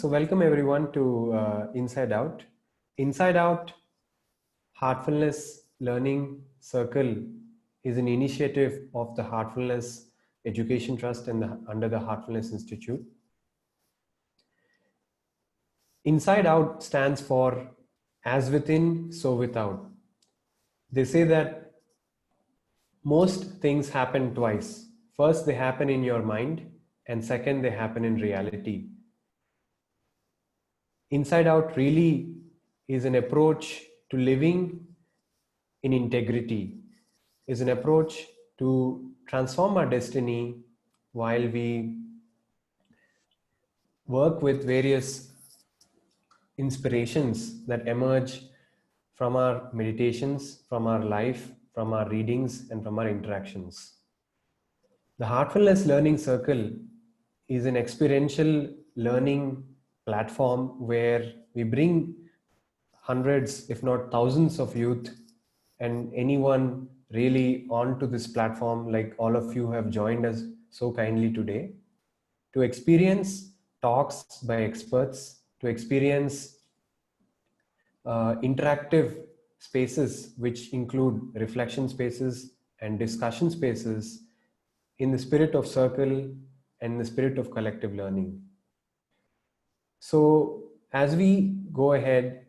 So welcome everyone to InsideOut. InsideOut Heartfulness Learning Circle is an initiative of the Heartfulness Education Trust and under the Heartfulness Institute. InsideOut stands for as within, so without. They say that most things happen twice. First, they happen in your mind, and second, they happen in reality. InsideOut really is an approach to living in integrity, is an approach to transform our destiny while we work with various inspirations that emerge from our meditations, from our life, from our readings, and from our interactions. The Heartfulness Learning Circle is an experiential learning platform where we bring hundreds, if not thousands of youth and anyone really onto this platform, like all of you have joined us so kindly today, to experience talks by experts, to experience interactive spaces, which include reflection spaces and discussion spaces in the spirit of circle and the spirit of collective learning. So as we go ahead,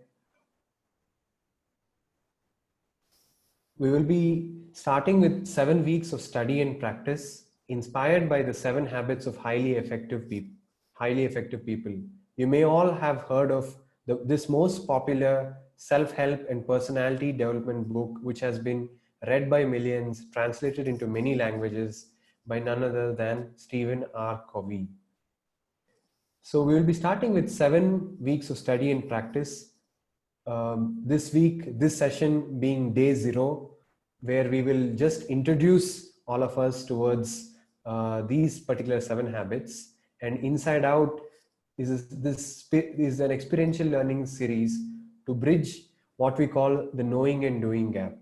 we will be starting with 7 weeks of study and practice inspired by the 7 habits of highly effective people. You may all have heard of this most popular self-help and personality development book, which has been read by millions, translated into many languages by none other than Stephen R. Covey. So we will be starting with 7 weeks of study and practice. This session being day 0, where we will just introduce all of us towards these particular 7 habits. And InsideOut is an experiential learning series to bridge what we call the knowing and doing gap.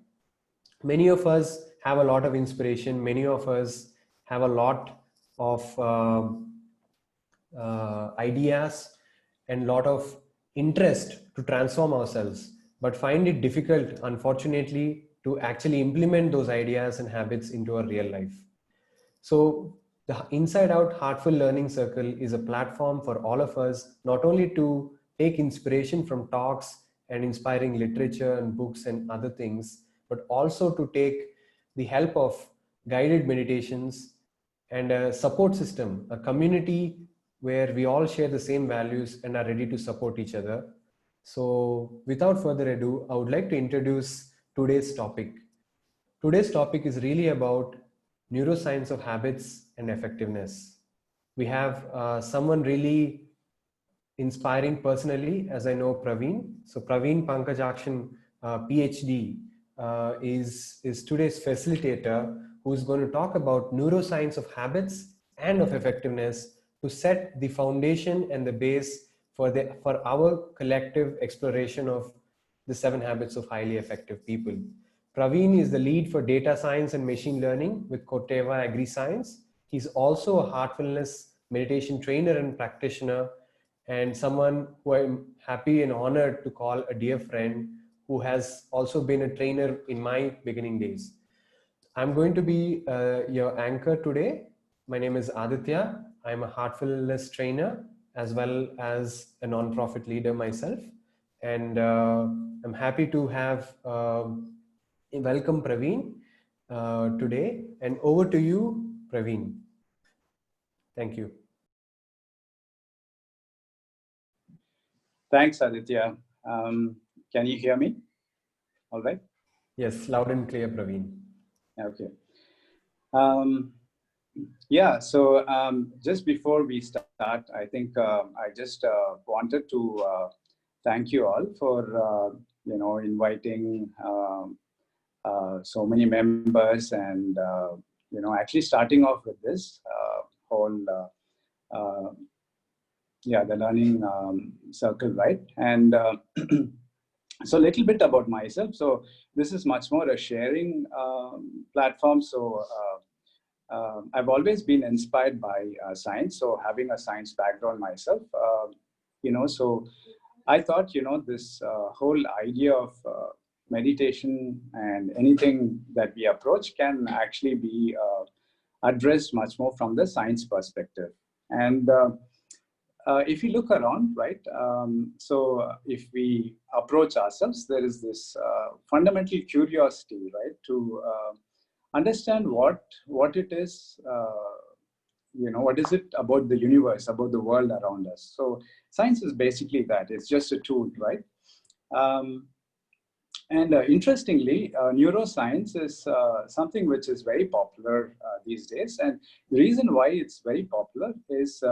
Many of us have a lot of inspiration. Many of us have a lot of ideas and lot of interest to transform ourselves, but find it difficult, unfortunately, to actually implement those ideas and habits into our real life. So the InsideOut Heartful Learning Circle is a platform for all of us, not only to take inspiration from talks and inspiring literature and books and other things, but also to take the help of guided meditations and a support system, a community where we all share the same values and are ready to support each other. So without further ado, I would like to introduce today's topic. Today's topic is really about neuroscience of habits and effectiveness. We have someone really inspiring personally, as I know Praveen. So Praveen Pankajakshan, PhD, is today's facilitator, who's going to talk about neuroscience of habits and of effectiveness to set the foundation and the base for our collective exploration of the 7 habits of highly effective people. Praveen is the lead for data science and machine learning with Corteva Agriscience. He's also a heartfulness meditation trainer and practitioner, and someone who I'm happy and honored to call a dear friend, who has also been a trainer in my beginning days. I'm going to be your anchor today. My name is Aditya. I'm a heartfulness trainer as well as a non-profit leader myself. And I'm happy to have welcome Praveen today. And over to you, Praveen. Thank you. Thanks, Aditya. Can you hear me? All right. Yes, loud and clear, Praveen. Okay. Yeah, so just before we start, I think I just wanted to thank you all for inviting so many members and actually starting off with this whole the learning circle, right? And so a little bit about myself. So this is much more a sharing platform. So I've always been inspired by science. So having a science background myself, So I thought, this whole idea of meditation and anything that we approach can actually be addressed much more from the science perspective. And if you look around, right, so if we approach ourselves, there is this fundamental curiosity, right, to understand what it is, what is it about the universe, about the world around us. So science is basically that. It's just a tool, right? And interestingly, neuroscience is something which is very popular these days. And the reason why it's very popular is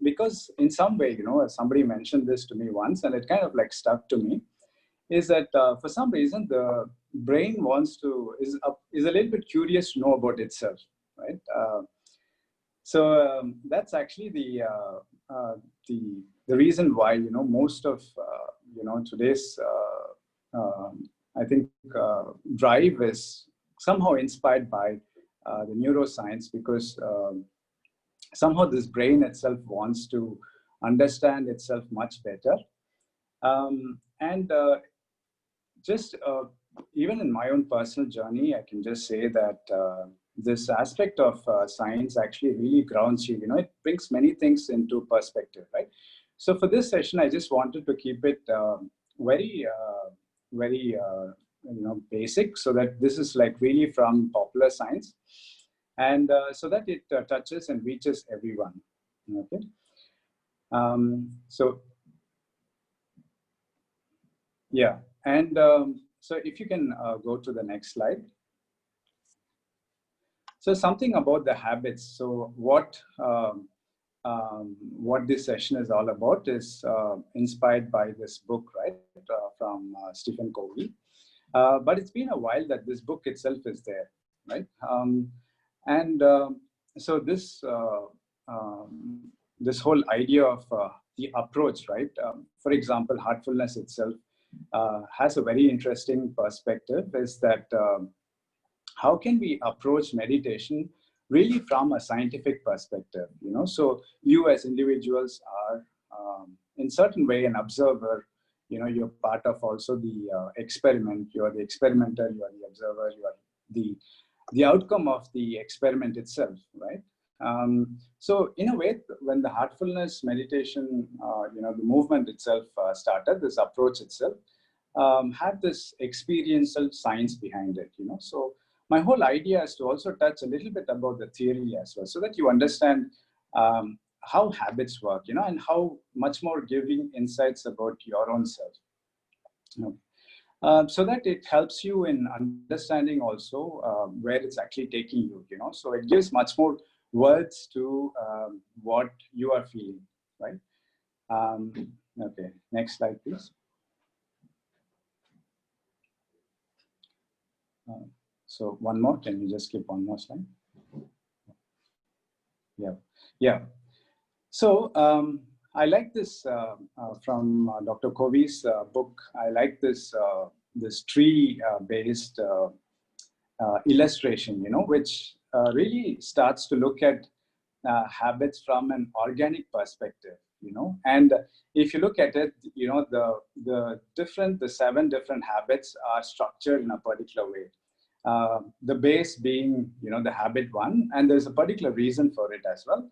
because in some way, somebody mentioned this to me once, and it kind of like stuck to me, is that for some reason, the brain is a little bit curious to know about itself, right? So that's actually the reason why, most of, today's, I think, drive is somehow inspired by the neuroscience, because somehow this brain itself wants to understand itself much better. And just even in my own personal journey, I can just say that this aspect of science actually really grounds you. It brings many things into perspective, right? So for this session, I just wanted to keep it very basic, so that this is like really from popular science, and so that it touches and reaches everyone. Okay. So yeah, and so if you can go to the next slide. So something about the habits. So what this session is all about is inspired by this book, right, from Stephen Covey. But it's been a while that this book itself is there, right? And so this this whole idea of the approach, right? For example, Heartfulness itself has a very interesting perspective, is that how can we approach meditation really from a scientific perspective? So you as individuals are in certain way an observer. You're part of also the experiment. You are the experimenter, you are the observer, you are the outcome of the experiment itself, right? So in a way, when the Heartfulness meditation, the movement itself started, this approach itself had this experiential science behind it. So my whole idea is to also touch a little bit about the theory as well, so that you understand how habits work, and how much more giving insights about your own self. So that it helps you in understanding also where it's actually taking you, So it gives much more words to what you are feeling, right? Okay, next slide, please. So one more, can you just skip one more slide? Yeah. So I like this from Dr. Covey's book. I like this this tree-based illustration, which really starts to look at habits from an organic perspective, And if you look at it, the 7 different habits are structured in a particular way. The base being, the habit 1, and there's a particular reason for it as well.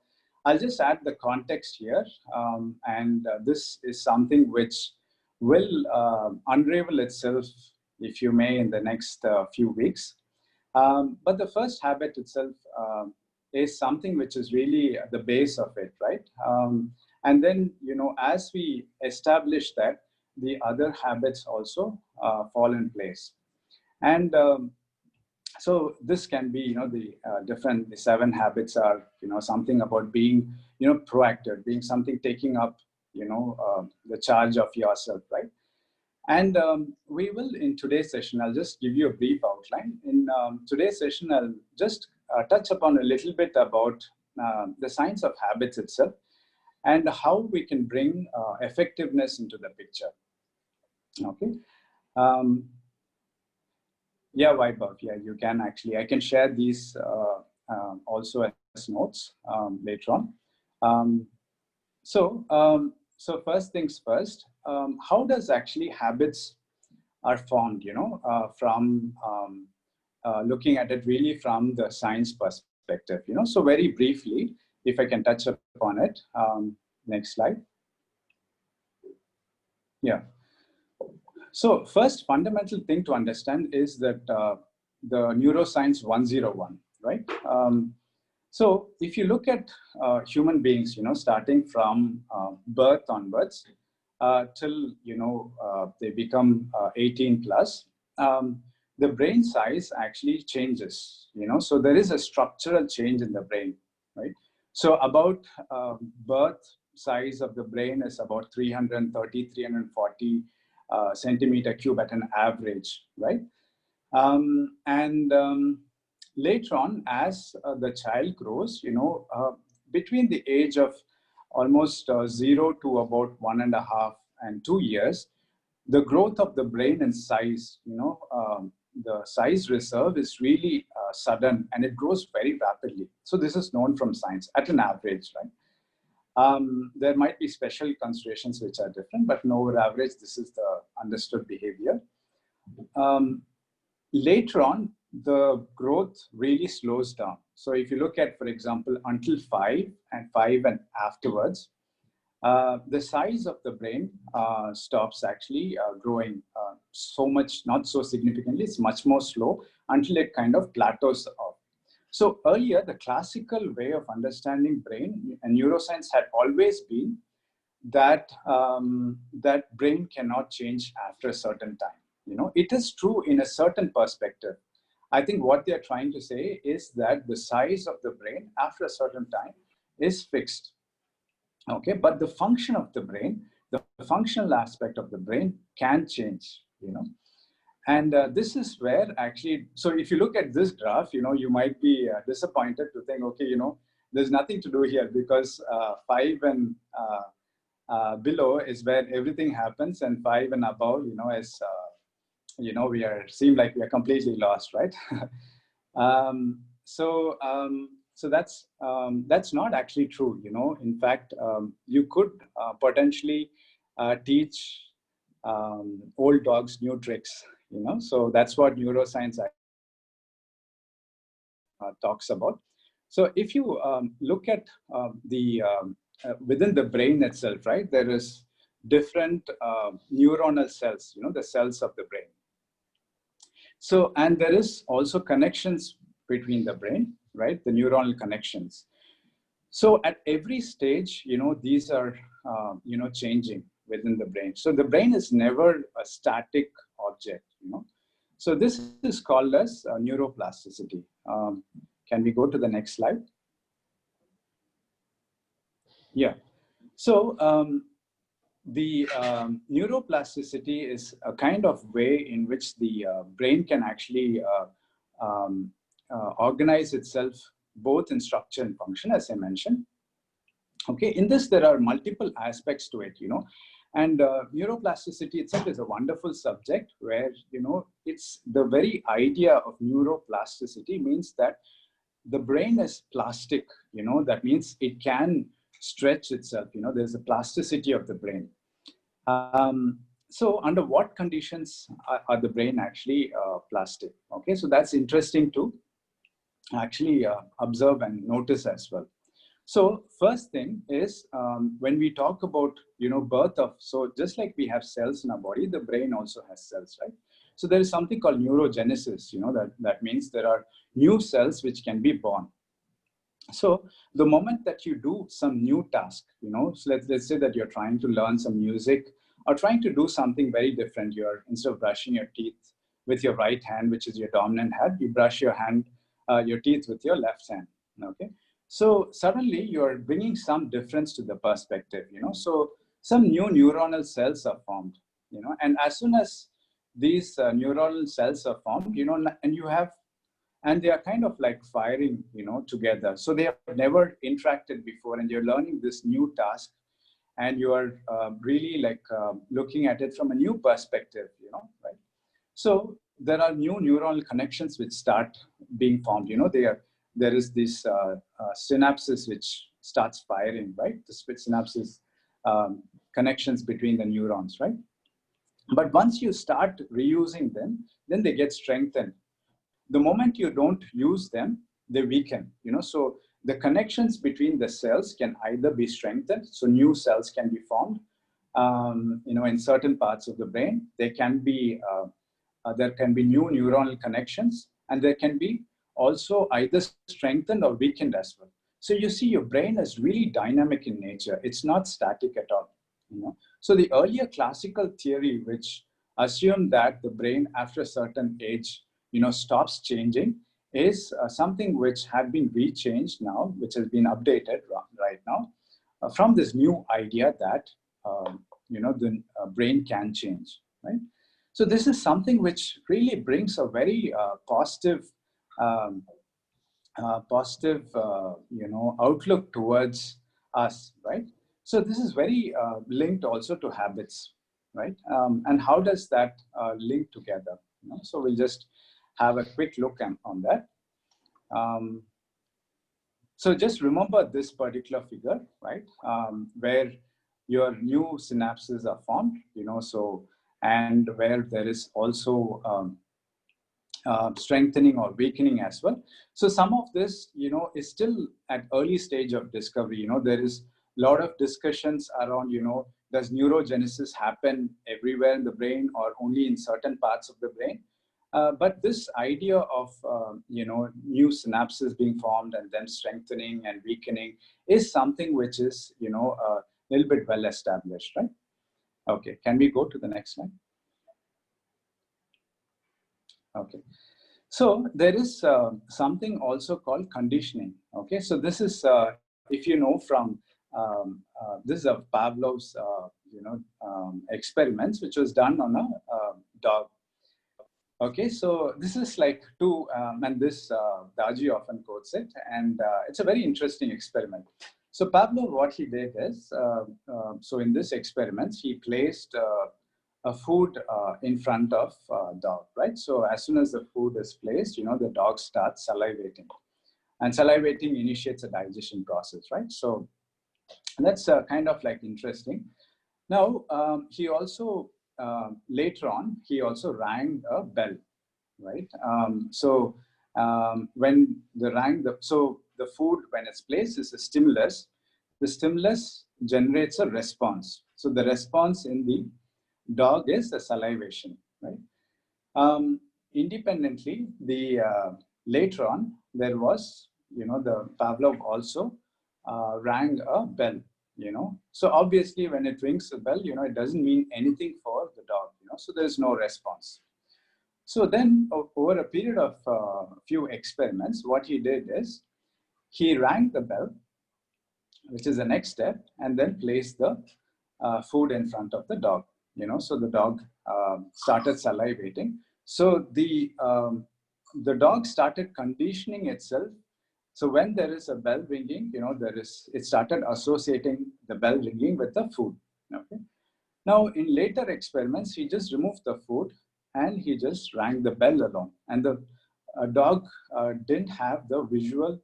I'll just add the context here, and this is something which will unravel itself, if you may, in the next few weeks. But the first habit itself is something which is really the base of it, right? And then, as we establish that, the other habits also fall in place. And so this can be, the 7 habits are, something about being, proactive, being something taking up, the charge of yourself, right? And we will, in today's session, I'll just give you a brief outline. In today's session, I'll just touch upon a little bit about the science of habits itself and how we can bring effectiveness into the picture. Okay. Yeah, Vaibhav, yeah, you can actually, I can share these also as notes later on. so first things first, how does actually habits are formed, from looking at it really from the science perspective, So very briefly, if I can touch upon it, next slide. Yeah. So first fundamental thing to understand is that the Neuroscience 101, right? So if you look at human beings, starting from birth onwards till, they become 18 plus, the brain size actually changes, So there is a structural change in the brain, right? So about birth size of the brain is about 330, 340 centimeter cube at an average, right? And later on, as the child grows, between the age of almost 0 to about 1.5 and 2 years, the growth of the brain in size, the size reserve is really sudden and it grows very rapidly. So this is known from science at an average, right? There might be special considerations which are different, but on over average, this is the understood behavior. Later on, the growth really slows down. So if you look at, for example, until 5 and afterwards, the size of the brain stops actually growing so much, not so significantly, it's much more slow until it kind of plateaus off. So earlier, the classical way of understanding brain and neuroscience had always been that that brain cannot change after a certain time. It is true in a certain perspective. I think what they're trying to say is that the size of the brain after a certain time is fixed. Okay, but the function of the brain, the functional aspect of the brain can change, And this is where actually, so if you look at this graph, you might be disappointed to think, okay, there's nothing to do here because 5 and below is where everything happens, and 5 and above, is, seem like we are completely lost, right? So that's not actually true. In fact, you could potentially teach old dogs new tricks. So that's what neuroscience talks about. So if you look at the within the brain itself, right, there is different neuronal cells, the cells of the brain. So, and there is also connections between the brain, right, the neuronal connections. So at every stage, these are, changing within the brain. So the brain is never a static object, So this is called as neuroplasticity. Can we go to the next slide? Yeah. So the neuroplasticity is a kind of way in which the brain can actually organize itself both in structure and function, as I mentioned. Okay, in this, there are multiple aspects to it, and neuroplasticity itself is a wonderful subject where, it's the very idea of neuroplasticity means that the brain is plastic, that means it can stretch itself, there's a plasticity of the brain. So under what conditions are the brain actually plastic? Okay, so that's interesting to actually observe and notice as well. So first thing is when we talk about, birth of, so just like we have cells in our body, the brain also has cells, right? So there is something called neurogenesis, that means there are new cells which can be born. So the moment that you do some new task, so let's say that you're trying to learn some music or trying to do something very different. Instead of brushing your teeth with your right hand, which is your dominant hand, you brush your teeth with your left hand. Okay. So suddenly you're bringing some difference to the perspective, so some new neuronal cells are formed, and as soon as these neuronal cells are formed, and they are kind of like firing, together. So they have never interacted before, and you're learning this new task, and you are really looking at it from a new perspective, right? So there are new neuronal connections which start being formed. There is this synapses which starts firing, right? The switch synapses connections between the neurons, right? But once you start reusing them, then they get strengthened. The moment you don't use them, they weaken, so the connections between the cells can either be strengthened, so new cells can be formed, in certain parts of the brain. There can be new neuronal connections, and there can be also either strengthened or weakened as well. So you see, your brain is really dynamic in nature. It's not static at all. So the earlier classical theory, which assumed that the brain after a certain age, stops changing, is something which had been rechanged now, which has been updated right now, from this new idea that the brain can change, right? So this is something which really brings a very positive outlook towards us, right? So this is very linked also to habits, right? And how does that link together? So we'll just have a quick look on that. So just remember this particular figure, right? Where your new synapses are formed, and where there is also strengthening or weakening as well. So some of this, is still at early stage of discovery. There is a lot of discussions around, does neurogenesis happen everywhere in the brain or only in certain parts of the brain? But this idea of, new synapses being formed and then strengthening and weakening is something which is, a little bit well established, right? Okay, can we go to the next slide? Okay. So there is something also called conditioning. Okay, so this is, if you know from, this is of Pavlov's, experiments, which was done on a dog. Okay, so this is like two, and this Daji often quotes it, and it's a very interesting experiment. So Pavlov, what he did is, so in this experiment, he placed a food in front of dog, right? So as soon as the food is placed, the dog starts salivating, and salivating initiates a digestion process, right? So that's kind of like interesting. Now, he also, later on, he also rang a bell, right? When so the food, when it's placed, is a stimulus. The stimulus generates a response. So the response in the dog is the salivation, right? Independently, later on, there was, the Pavlov also rang a bell, So obviously, when it rings a bell, it doesn't mean anything for the dog, so there's no response. So then, over a period of few experiments, what he did is he rang the bell, which is the next step, and then placed the food in front of the dog. So the dog started salivating. So the dog started conditioning itself. So when there is a bell ringing, it started associating the bell ringing with the food. Okay. Now, in later experiments, he just removed the food and he just rang the bell alone. And the dog didn't have the visual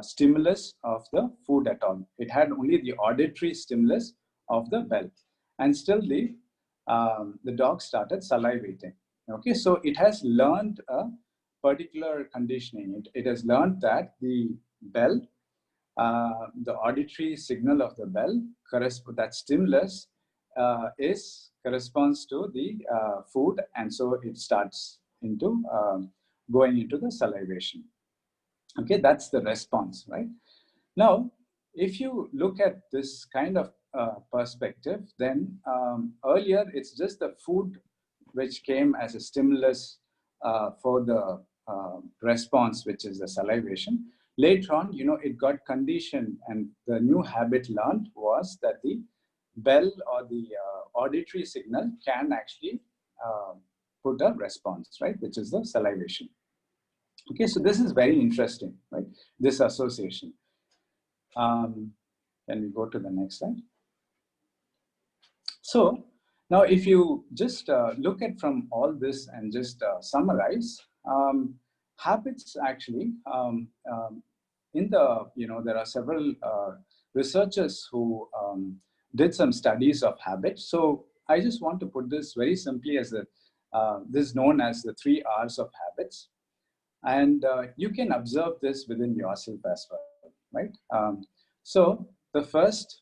stimulus of the food at all. It had only the auditory stimulus of the bell. And still the dog started salivating. Okay, so it has learned a particular conditioning. It has learned that the bell, the auditory signal of the bell, that stimulus corresponds to the food, and so it starts into going into the salivation. Okay, that's the response, right? Now, if you look at this kind of perspective, then earlier it's just the food which came as a stimulus for the response, which is the salivation. Later on, it got conditioned, and the new habit learned was that the bell or the auditory signal can actually put a response, right, which is the salivation. Okay, so this is very interesting, right, this association. Can we go to the next slide? So now if you just look at from all this and just summarize, habits actually, in the, there are several researchers who did some studies of habits. So I just want to put this very simply as this is known as the 3 R's of habits. And you can observe this within yourself as well, right? So the first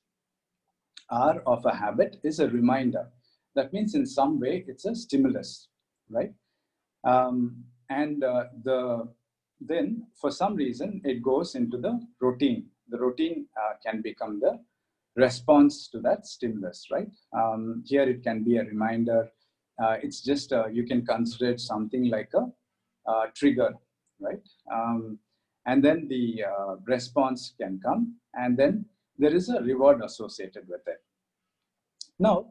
R of a habit is a reminder. That means in some way it's a stimulus, right? And then for some reason it goes into the routine. The routine can become the response to that stimulus, right? Here it can be a reminder. It's just you can consider it something like a trigger, right? And then the response can come, and then there is a reward associated with it. Now,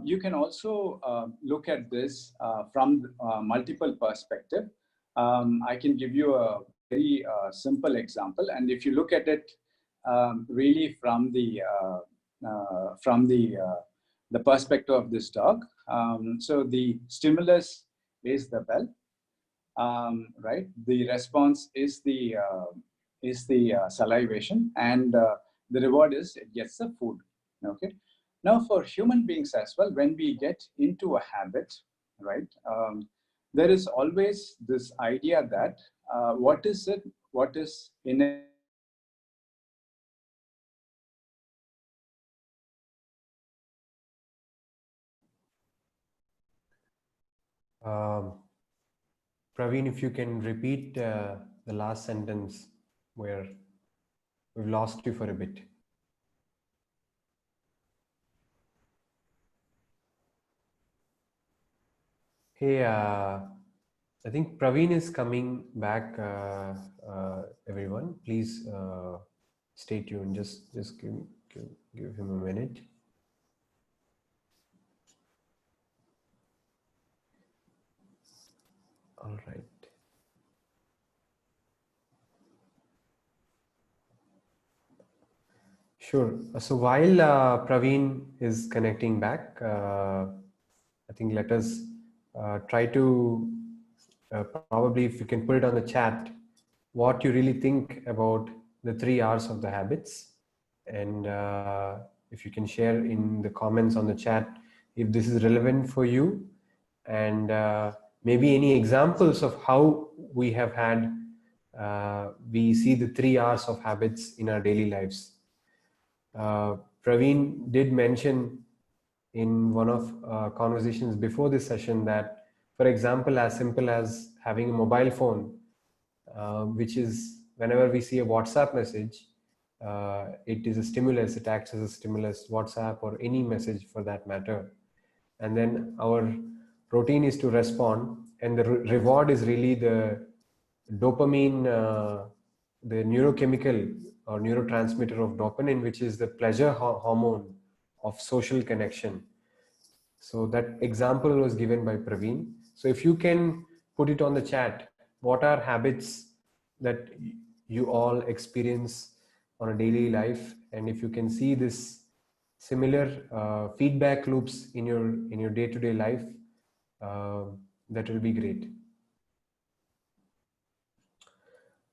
you can also look at this from multiple perspectives. I can give you a very simple example, and if you look at it really from the perspective of this dog, so the stimulus is the bell, right? The response is the salivation, and the reward is it gets the food. Okay. Now, for human beings as well, when we get into a habit, right, there is always this idea that what is in it. Praveen, if you can repeat the last sentence where we've lost you for a bit. Hey, I think Praveen is coming back, everyone. Please stay tuned. Just give him a minute. All right. Sure. So while Praveen is connecting back, I think let us try to probably, if you can put it on the chat, what you really think about the 3 R's of the habits. And if you can share in the comments on the chat if this is relevant for you, and maybe any examples of how we have had, we see the 3 R's of habits in our daily lives. Praveen did mention in one of conversations before this session that, for example, as simple as having a mobile phone, which is whenever we see a WhatsApp message, it is a stimulus, it acts as a stimulus, WhatsApp or any message for that matter. And then our routine is to respond, and the reward is really the dopamine, the neurochemical or neurotransmitter of dopamine, which is the pleasure hormone of social connection. So that example was given by Praveen. So if you can put it on the chat, what are habits that you all experience on a daily life? And if you can see this similar feedback loops in your day-to-day life, that will be great.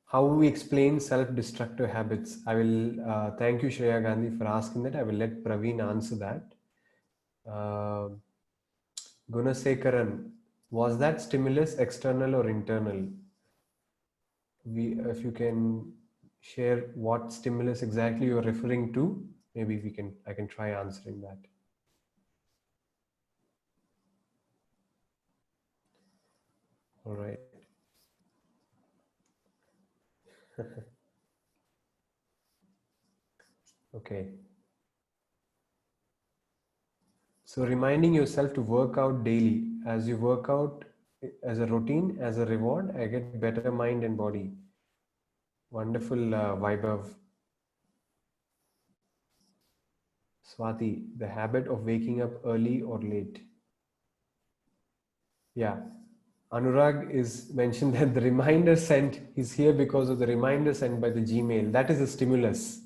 How we explain self-destructive habits? I will thank you, Shreya Gandhi, for asking that. I will let Praveen answer that. Gunasekaran, was that stimulus external or internal? If you can share what stimulus exactly you're referring to, maybe I can try answering that. All right. Okay. So reminding yourself to work out daily. As you work out as a routine, as a reward, I get better mind and body. Wonderful, Vaibhav. Swati, the habit of waking up early or late. Yeah. Anurag is mentioned that the reminder sent is here because of the reminder sent by the Gmail. That is a stimulus.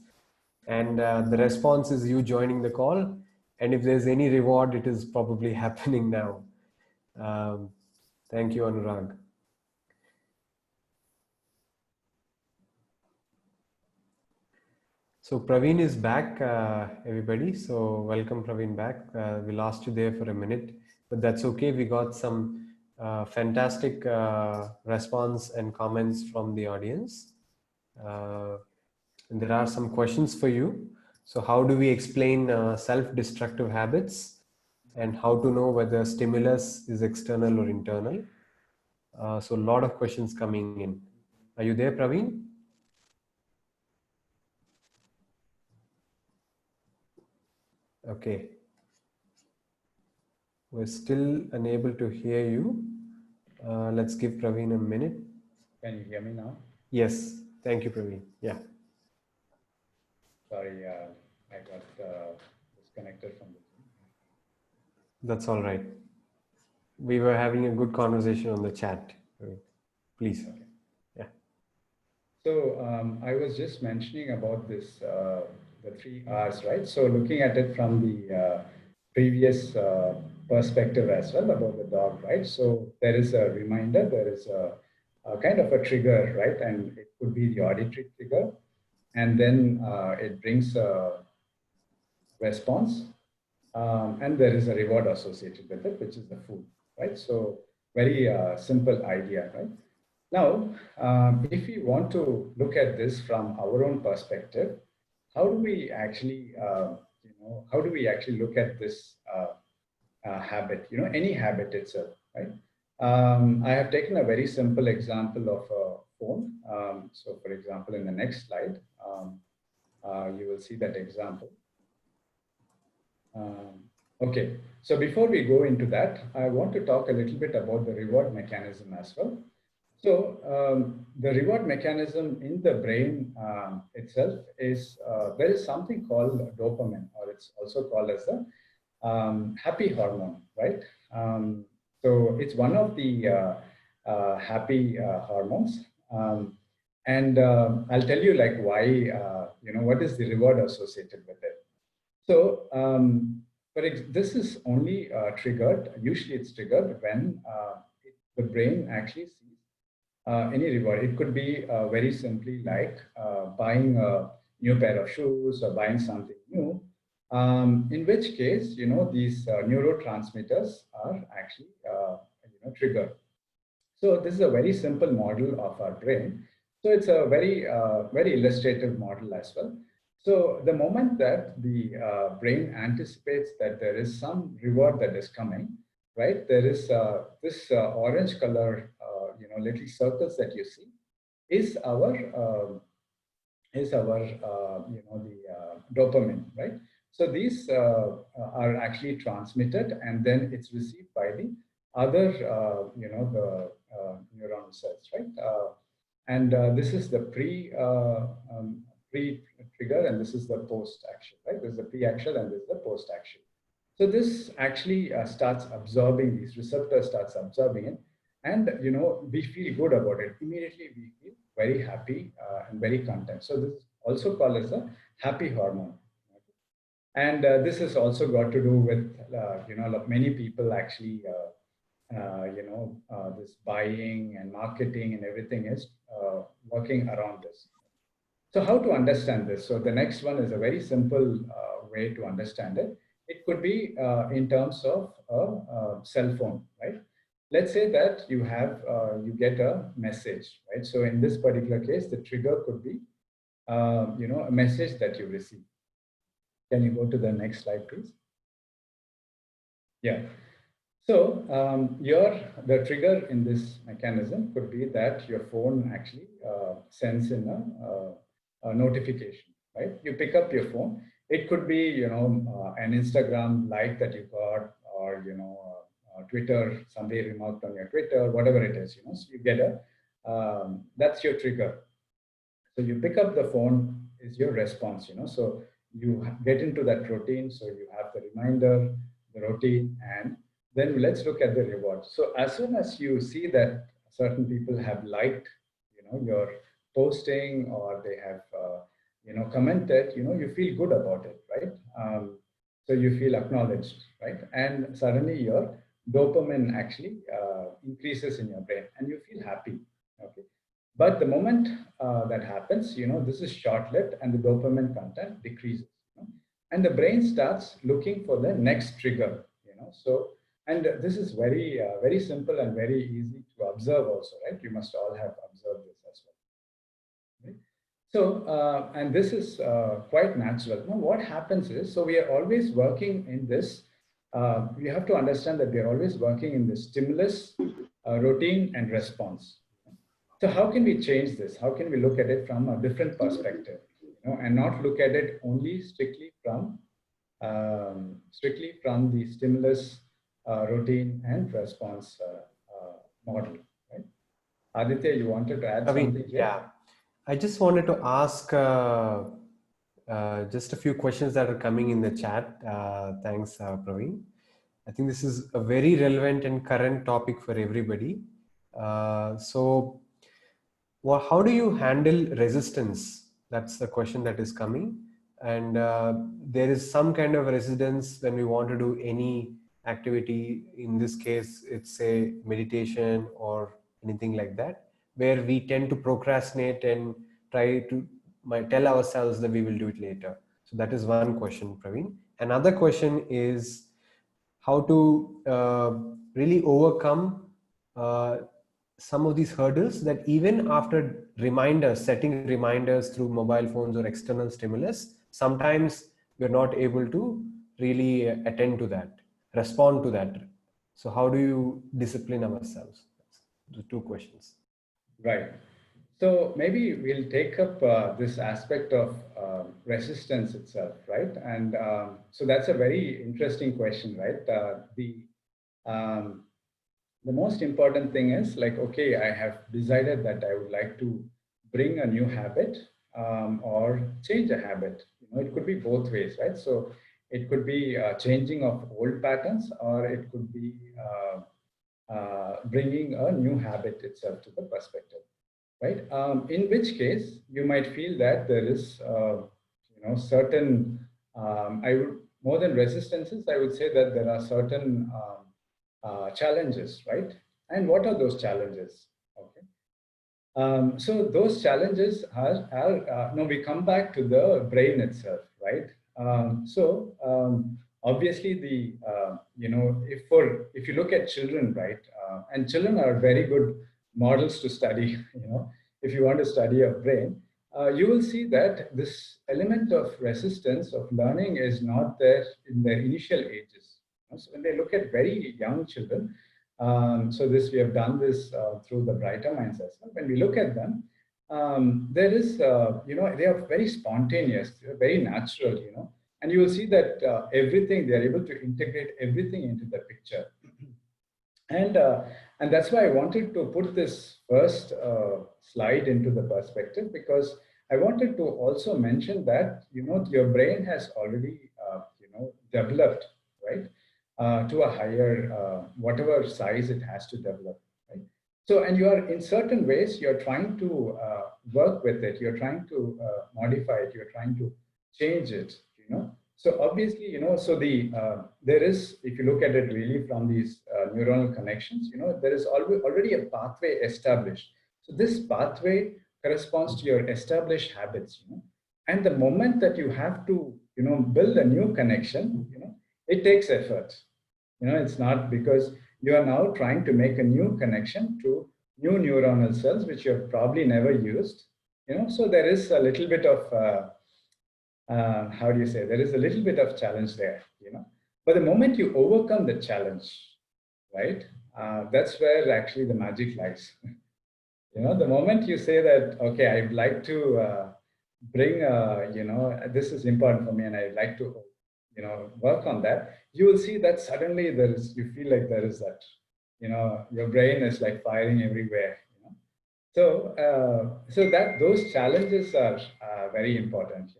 And the response is you joining the call. And if there's any reward, it is probably happening now. Thank you, Anurag. So Praveen is back, everybody. So welcome Praveen back. We lost you there for a minute, but that's okay. We got some fantastic response and comments from the audience. And there are some questions for you. So how do we explain self-destructive habits and how to know whether stimulus is external or internal? So a lot of questions coming in. Are you there, Praveen? Okay. We're still unable to hear you. Let's give Praveen a minute. Can you hear me now? Yes. Thank you, Praveen. Yeah. Sorry, I got disconnected from the Zoom. That's all right. We were having a good conversation on the chat. Please. Okay. Yeah. So I was just mentioning about this, the 3 R's, right? So looking at it from the previous perspective as well about the dog, right? So there is a reminder, there is a kind of a trigger, right? And it could be the auditory trigger. And then it brings a response. And there is a reward associated with it, which is the food, right? So very simple idea, right? Now, if we want to look at this from our own perspective, how do we actually, how do we actually look at this habit, any habit itself, right? I have taken a very simple example of a phone. So for example, in the next slide, you will see that example. Okay, so before we go into that, I want to talk a little bit about the reward mechanism as well. So the reward mechanism in the brain itself is, there is something called dopamine, or it's also called as the happy hormone, right? So it's one of the happy hormones. And I'll tell you like why, what is the reward associated with it. So, this is only triggered, usually it's triggered when the brain actually sees any reward. It could be very simply like buying a new pair of shoes or buying something new, in which case, these neurotransmitters are actually, triggered. So this is a very simple model of our brain. So it's a very illustrative model as well. So the moment that the brain anticipates that there is some reward that is coming, right? There is this orange color, little circles that you see is our the dopamine, right? So these are actually transmitted, and then it's received by the other, the neuronal cells, right? And this is the pre-trigger, and this is the post-action, right? This is the pre-action, and this is the post-action. So this actually starts absorbing, these receptors starts absorbing it, and we feel good about it. Immediately we feel very happy and very content. So this is also called as a happy hormone. And this has also got to do with many people actually this buying and marketing and everything is working around this. So how to understand this? So the next one is a very simple way to understand it. It could be in terms of a cell phone, right? Let's say that you have, you get a message, right? So in this particular case, the trigger could be, a message that you receive. Can you go to the next slide, please? Yeah. So the trigger in this mechanism could be that your phone actually sends in a notification, right? You pick up your phone. It could be, an Instagram like that you got, or Twitter, somebody remarked on your Twitter, whatever it is, so you get that's your trigger. So you pick up the phone is your response, so you get into that routine. So you have the reminder, the routine, and then let's look at the reward. So as soon as you see that certain people have liked, your posting, or they have, commented, you feel good about it, right? So you feel acknowledged, right? And suddenly your dopamine actually increases in your brain, and you feel happy. Okay. But the moment that happens, this is short-lived and the dopamine content decreases. And the brain starts looking for the next trigger. So, and this is very, very simple and very easy to observe also, right? You must all have observed this as well. Right? So, and this is quite natural. Now, what happens is, so we are always working in this. We have to understand that we are always working in the stimulus, routine, and response. So how can we change this? How can we look at it from a different perspective, and not look at it only strictly from the stimulus, routine, and response model, right? Aditya, you wanted to add something here? Yeah, I just wanted to ask just a few questions that are coming in the chat. Thanks, Praveen. I think this is a very relevant and current topic for everybody. So, how do you handle resistance? That's the question that is coming. And there is some kind of resistance when we want to do any activity. In this case, it's a meditation or anything like that, where we tend to procrastinate and try to tell ourselves that we will do it later. So that is one question, Praveen. Another question is how to really overcome some of these hurdles that even after reminders, setting reminders through mobile phones or external stimulus, sometimes we're not able to really attend to that, respond to that. So how do you discipline ourselves? The two questions. Right. So maybe we'll take up this aspect of resistance itself, right? And so that's a very interesting question, right? The most important thing is like, okay, I have decided that I would like to bring a new habit or change a habit. It could be both ways, right? So it could be changing of old patterns, or it could be bringing a new habit itself to the perspective, right? In which case, you might feel that there is, certain, more than resistances, I would say that there are certain challenges, right? And what are those challenges? Okay. So those challenges are no, we come back to the brain itself, right? Obviously the, if you look at children, right? And children are very good models to study, if you want to study a brain, you will see that this element of resistance of learning is not there in their initial ages. So when they look at very young children, so we have done this through the Brighter Minds as well. When we look at them, there is, they are very spontaneous, very natural, and you will see that everything, they are able to integrate everything into the picture. And that's why I wanted to put this first slide into the perspective, because I wanted to also mention that, your brain has already, developed, right? To a higher, whatever size it has to develop, right? So, and you are in certain ways, you're trying to work with it, you're trying to modify it, you're trying to change it, So obviously, so there is, if you look at it really from these neuronal connections, there is already a pathway established. So this pathway corresponds to your established habits, and the moment that you have to, build a new connection, it takes effort. It's not because you are now trying to make a new connection to new neuronal cells, which you have probably never used. So there is a little bit of, how do you say, there is a little bit of challenge there, But the moment you overcome the challenge, right, that's where actually the magic lies. The moment you say that, okay, I'd like to bring, this is important for me and I'd like to, work on that, you will see that suddenly you feel like there is that, your brain is like firing everywhere. So, so that those challenges are very important.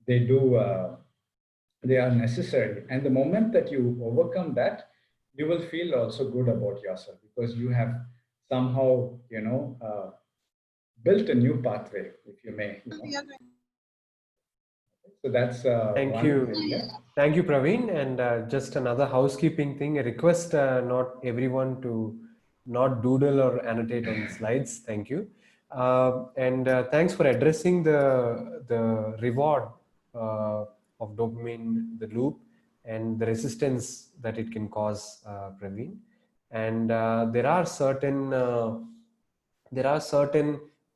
They are necessary, and the moment that you overcome that, you will feel also good about yourself, because you have somehow, built a new pathway, if you may. So that's Thank you. Thank you, Praveen. And just another housekeeping thing, a request not everyone to not doodle or annotate on slides. Thank you. And thanks for addressing the reward of dopamine, the loop, and the resistance that it can cause, Praveen. And there are certain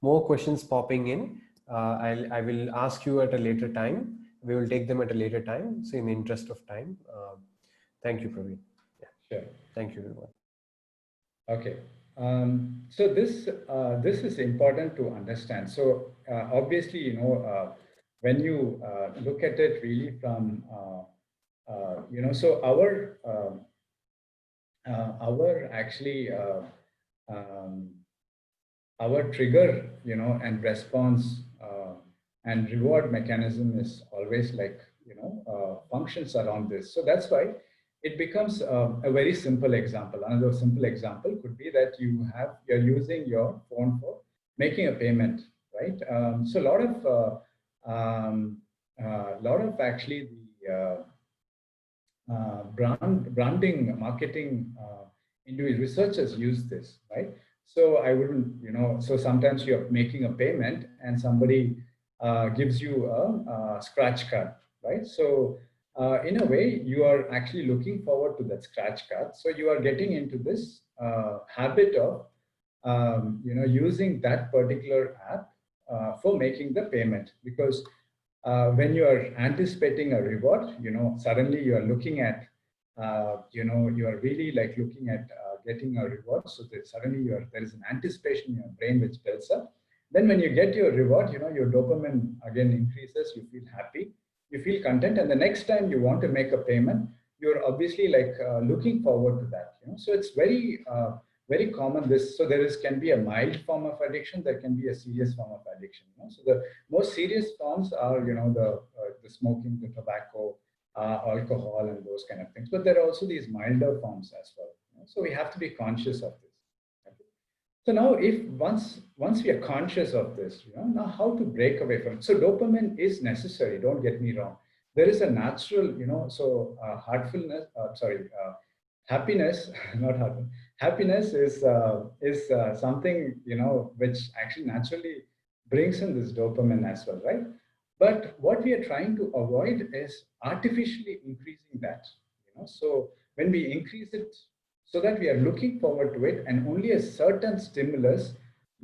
more questions popping in. I will ask you at a later time. We will take them at a later time. So in the interest of time, thank you, Praveen. Yeah. Sure. Thank you, everyone. Okay. So this is important to understand. So obviously, you know, when you look at it really from, you know, so our actually um, our trigger, you know, and response and reward mechanism is always like, you know, functions around this. So that's why it becomes a very simple example. Another simple example could be that you're using your phone for making a payment, right? So a lot of actually the branding, marketing individual researchers use this, right? So I wouldn't, you know, so sometimes you're making a payment and somebody gives you a scratch card, right? So in a way, you are actually looking forward to that scratch card. So you are getting into this habit of, you know, using that particular app for making the payment, because when you are anticipating a reward, you know, suddenly you are looking at, you know, you are really like looking at getting a reward. So that suddenly there is an anticipation in your brain which builds up. Then when you get your reward, you know, your dopamine again increases, you feel happy, you feel content. And the next time you want to make a payment, you're obviously like looking forward to that, you know. So it's very common this. So can be a mild form of addiction, there can be a serious form of addiction, you know? So the most serious forms are, you know, the smoking, the tobacco, alcohol, and those kind of things. But there are also these milder forms as well, you know? So we have to be conscious of this. Okay? So now, if once we are conscious of this, you know, now how to break away from it? So dopamine is necessary. Don't get me wrong. There is a natural, you know. So happiness, not heartful. Happiness is something, you know, which actually naturally brings in this dopamine as well, right? But what we are trying to avoid is artificially increasing that, you know. So when we increase it so that we are looking forward to it, and only a certain stimulus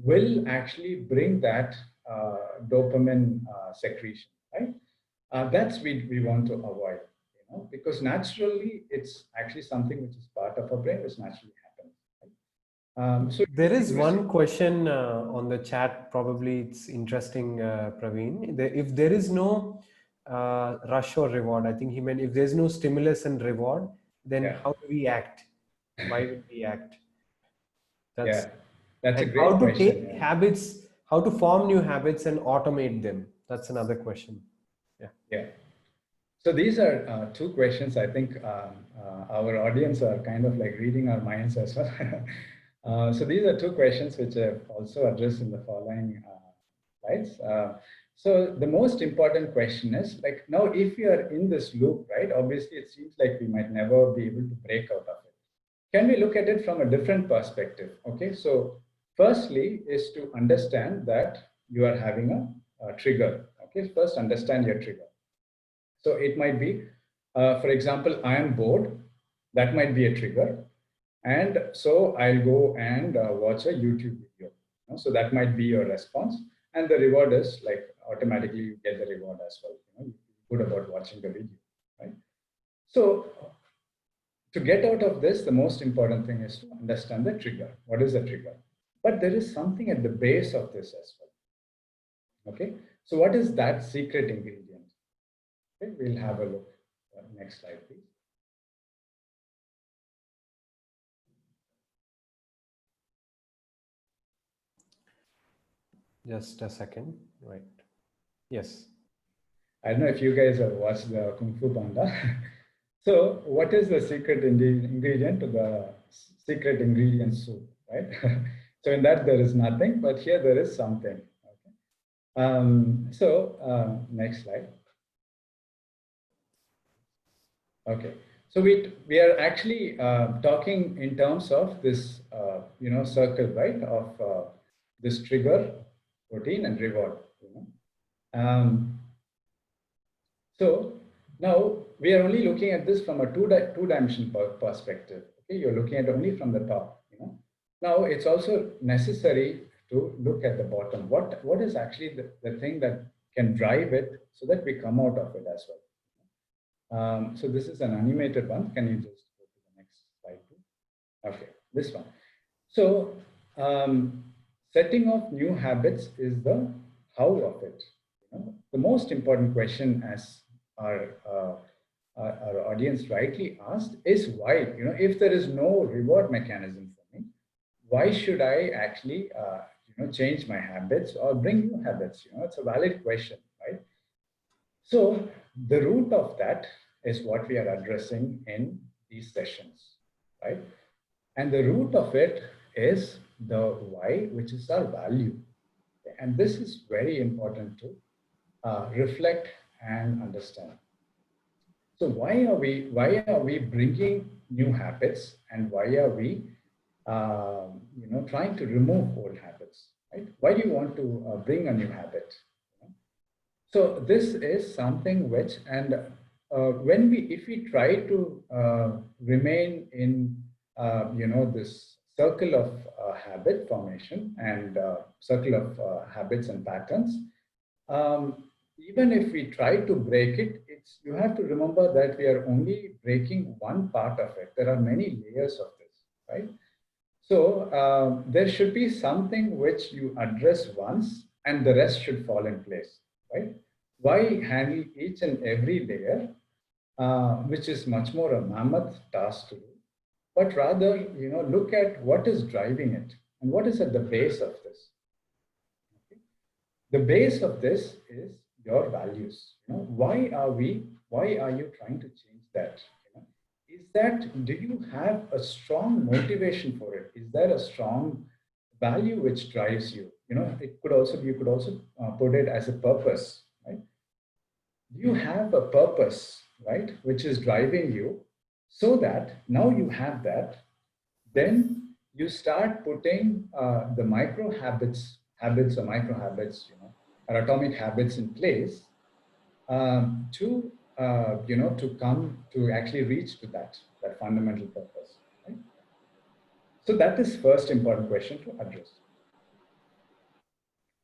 will actually bring that dopamine secretion, right? That's we want to avoid, you know, because naturally it's actually something which is part of our brain, which naturally happens. Right? So There is one question on the chat. Probably it's interesting, Praveen. If there is no rush or reward, I think he meant if there's no stimulus and reward, then how do we act? Why will we act? That's that's a and how great to question. take habits, how to form new habits and automate them. That's another question. Yeah. So these are two questions. I think our audience are kind of like reading our minds as well. So these are two questions which I've also addressed in the following slides. So the most important question is, like, now if you are in this loop, right, obviously it seems like we might never be able to break out of it. Can we look at it from a different perspective? Okay, so firstly is to understand that you are having a trigger. Okay, first understand your trigger. So it might be, for example, I am bored. That might be a trigger. And so I'll go and watch a YouTube video. So that might be your response. And the reward is like automatically you get the reward as well. You know, you feel good about watching the video, right? So to get out of this, the most important thing is to understand the trigger. What is the trigger? But there is something at the base of this as well. Okay. So what is that secret ingredient? Okay, we'll have a look. Next slide, please. Just a second. Right. Yes. I don't know if you guys have watched the Kung Fu Panda. So what is the secret ingredient to the secret ingredient soup, right? So in that there is nothing, but here there is something. Okay. Next slide. Okay. So we are actually talking in terms of this, you know, circle, right, of this trigger, routine, and reward. So now we are only looking at this from a two-dimensional perspective. Okay, you're looking at only from the top. Now it's also necessary to look at the bottom. What is actually the thing that can drive it so that we come out of it as well. So this is an animated one. Can you just go to the next slide, please? Okay, this one. So setting of new habits is the how of it. The most important question, as our audience rightly asked, is why. If there is no reward mechanism for me, why should I actually change my habits or bring new habits? It's a valid question, right? So the root of that is what we are addressing in these sessions, right? And the root of it is the why, which is our value. And this is very important to reflect and understand. So why are we bringing new habits, and why are we trying to remove old habits, right? Why do you want to bring a new habit? So this is something which, and if we try to remain in this circle of habit formation and circle of habits and patterns, even if we try to break it, you have to remember that we are only breaking one part of it. There are many layers of this, right? So there should be something which you address once and the rest should fall in place, right? Why handle each and every layer, which is much more a mammoth task to do, but rather, look at what is driving it and what is at the base of this. Okay? The base of this is your values. Why are you trying to change that? Is that, do you have a strong motivation for it? Is there a strong value which drives you? You could also put it as a purpose, right? Do you have a purpose, right, which is driving you, so that now you have that, then you start putting the micro habits or micro habits, or atomic habits in place to come to actually reach to that fundamental purpose, right? So that is first important question to address.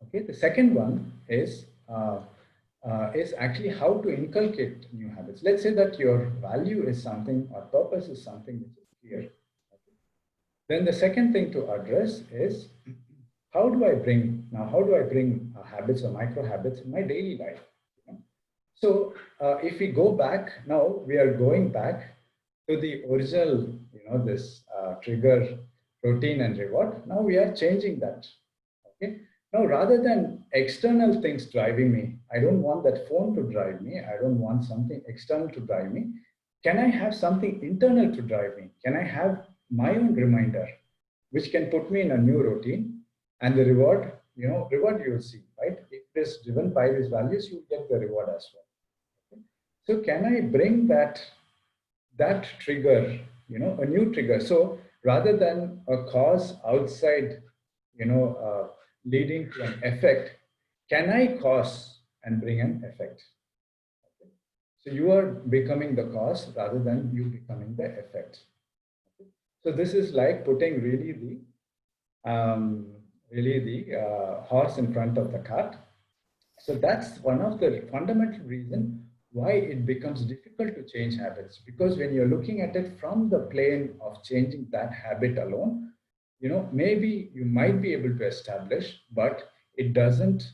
Okay, the second one is actually how to inculcate new habits. Let's say that your value is something, or purpose is something which is clear. Okay? Then the second thing to address is how do I bring habits or micro habits in my daily life? So if we go back, now we are going back to the original, this trigger, routine, and reward. Now we are changing that. Okay. Now, rather than external things driving me, I don't want that phone to drive me. I don't want something external to drive me. Can I have something internal to drive me? Can I have my own reminder, which can put me in a new routine? And the reward, reward you will see, right? If it is driven by these values, you get the reward as well. Okay? So can I bring that trigger, a new trigger? So rather than a cause outside, leading to an effect, can I cause and bring an effect? Okay. So you are becoming the cause rather than you becoming the effect. Okay. So this is like putting really the horse in front of the cart. So that's one of the fundamental reasons why it becomes difficult to change habits, because when you're looking at it from the plane of changing that habit alone, maybe you might be able to establish, but it doesn't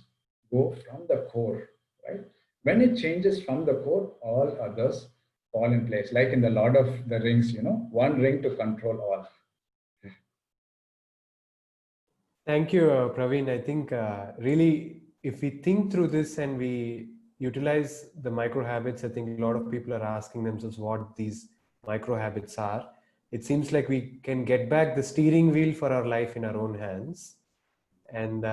go from the core, right? When it changes from the core, all others fall in place. Like in the Lord of the Rings, one ring to control all. Thank you, Praveen. I think really, if we think through this and we utilize the micro habits, I think a lot of people are asking themselves what these micro habits are. It seems like we can get back the steering wheel for our life in our own hands. And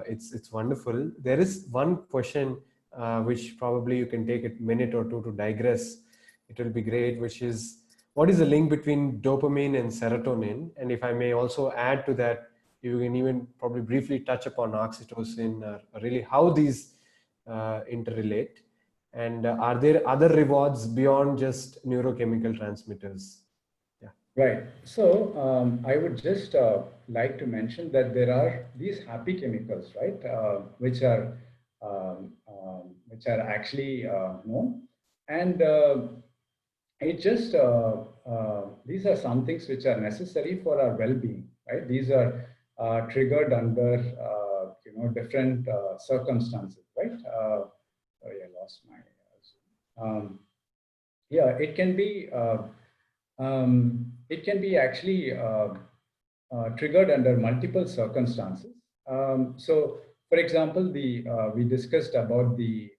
it's wonderful. There is one question which probably you can take a minute or two to digress. It will be great, which is, what is the link between dopamine and serotonin? And if I may also add to that, you can even probably briefly touch upon oxytocin, really how these interrelate. And are there other rewards beyond just neurochemical transmitters? Yeah. Right. So I would just like to mention that there are these happy chemicals, right, which are actually known, and it just these are some things which are necessary for our well-being, right? These are triggered under different circumstances, right? Sorry, I lost my. Yeah, it can be. It can be actually triggered under multiple circumstances. So, for example, we discussed about the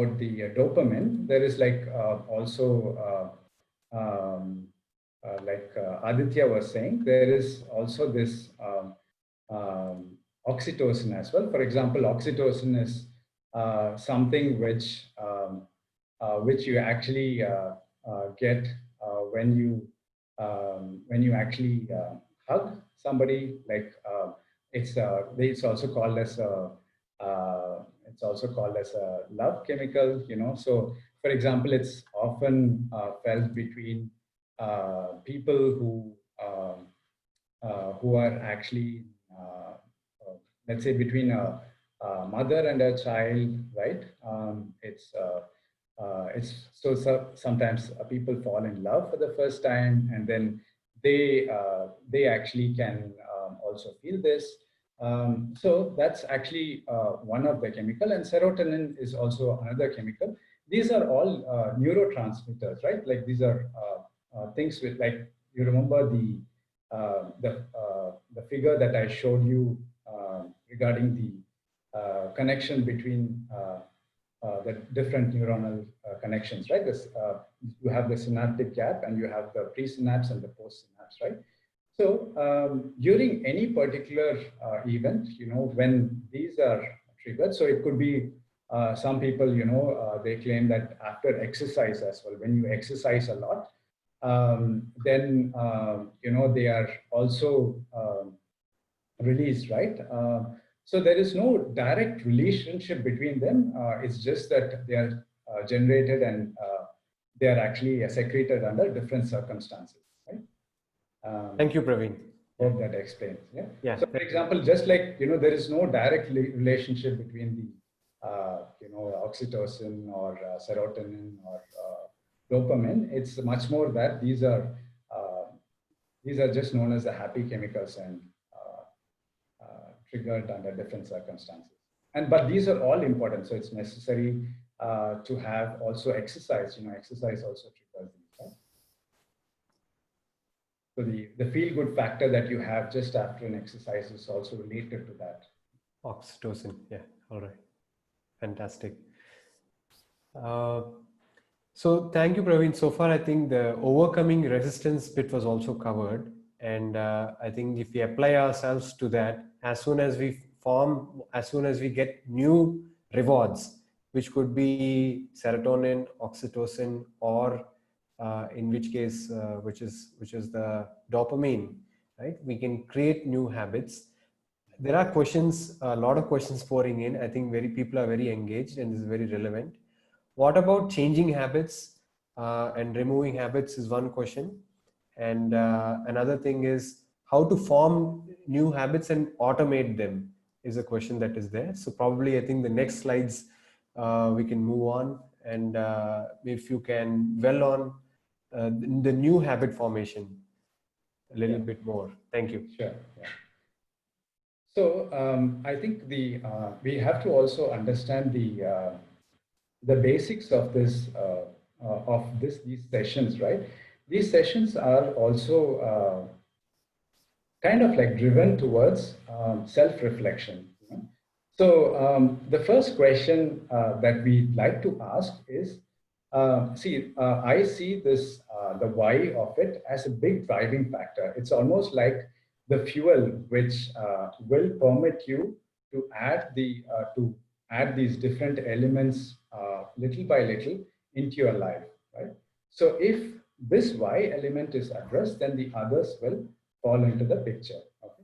dopamine. There is like also like Aditya was saying, there is also this oxytocin as well. For example, oxytocin is something which you actually get when you actually hug somebody. Like it's also called as a love chemical. So for example, it's often felt between people who are actually let's say between a mother and a child, right? It's sometimes people fall in love for the first time, and then they actually can also feel this. So that's actually one of the chemical, and serotonin is also another chemical. These are all neurotransmitters, right? Like these are things with, like, you remember the figure that I showed you regarding the connection between the different neuronal connections, right? You have the synaptic gap, and you have the presynapse and the postsynapse, right? So during any particular event, when these are triggered, so it could be some people, they claim that after exercise as well, when you exercise a lot, then they are also released, right? So there is no direct relationship between them. It's just that they are generated, and they are actually secreted under different circumstances, right? Thank you, Praveen. Hope that explains. Yeah. Yeah. So, for example, just like there is no direct relationship between the oxytocin or serotonin or dopamine. It's much more that these are just known as the happy chemicals, and triggered under different circumstances. But these are all important, so it's necessary to have also exercise. Exercise also triggers these, right? So the feel-good factor that you have just after an exercise is also related to that. Oxytocin, yeah. All right, fantastic. So thank you, Praveen. So far, I think the overcoming resistance bit was also covered. And I think if we apply ourselves to that, as soon as we get new rewards, which could be serotonin, oxytocin, or in which case, which is the dopamine, right? We can create new habits. There are questions, a lot of questions pouring in. I think people are very engaged, and this is very relevant. What about changing habits and removing habits is one question. And another thing is how to form new habits and automate them is a question that is there. So probably I think the next slides we can move on, and if you can dwell on the new habit formation a little bit more. Thank you. Sure. Yeah. So I think we have to also understand the basics of these sessions, right? These sessions are also kind of like driven towards self-reflection. So the first question that we'd like to ask is, I see this, the why of it as a big driving factor. It's almost like the fuel which will permit you to add these different elements little by little into your life, right? So if this why element is addressed, then the others will fall into the picture. Okay.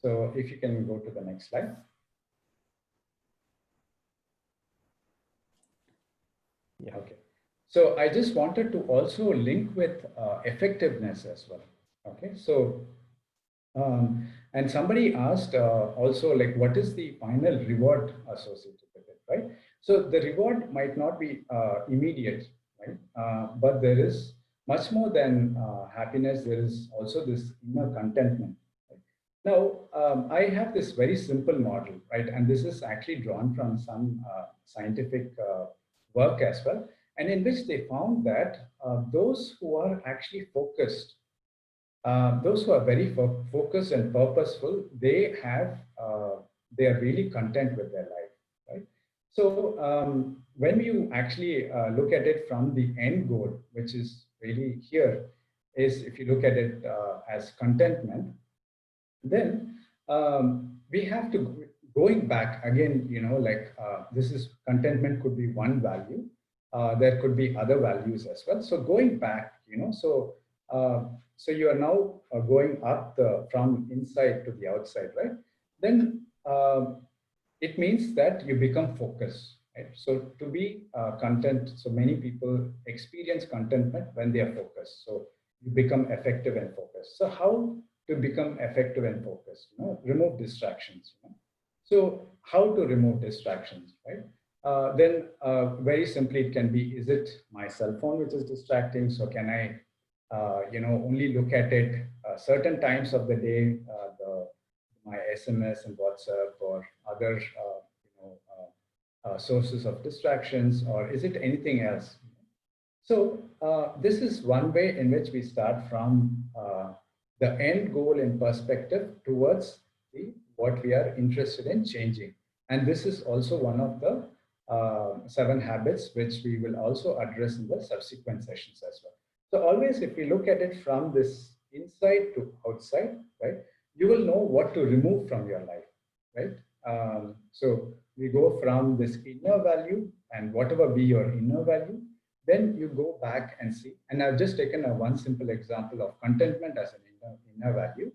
So if you can go to the next slide. Yeah. Okay. So I just wanted to also link with effectiveness as well. Okay. So, and somebody asked also, like, what is the final reward associated with it, right? So the reward might not be immediate, right? But there is much more than happiness. There is also this inner contentment. Right? Now, I have this very simple model, right? And this is actually drawn from some scientific work as well, and in which they found that those who are actually focused, those who are very focused and purposeful, they are really content with their life, right? So when you actually look at it from the end goal, which is really here, is if you look at it as contentment, then we have to going back again, like this is contentment could be one value. There could be other values as well. So going back, so you are now going up from inside to the outside, right? Then it means that you become focused, right? So to be content, so many people experience contentment when they are focused. So you become effective and focused. So how to become effective and focused? Remove distractions. So how to remove distractions, right? Then very simply it can be, is it my cell phone which is distracting? So can I only look at it certain times of the day, my SMS and WhatsApp or other sources of distractions, or is it anything else? So this is one way in which we start from the end goal in perspective towards what we are interested in changing. And this is also one of the 7 habits which we will also address in the subsequent sessions as well. So always, if we look at it from this inside to outside, right, you will know what to remove from your life, right? So we go from this inner value, and whatever be your inner value, then you go back and see. And I've just taken one simple example of contentment as an inner value.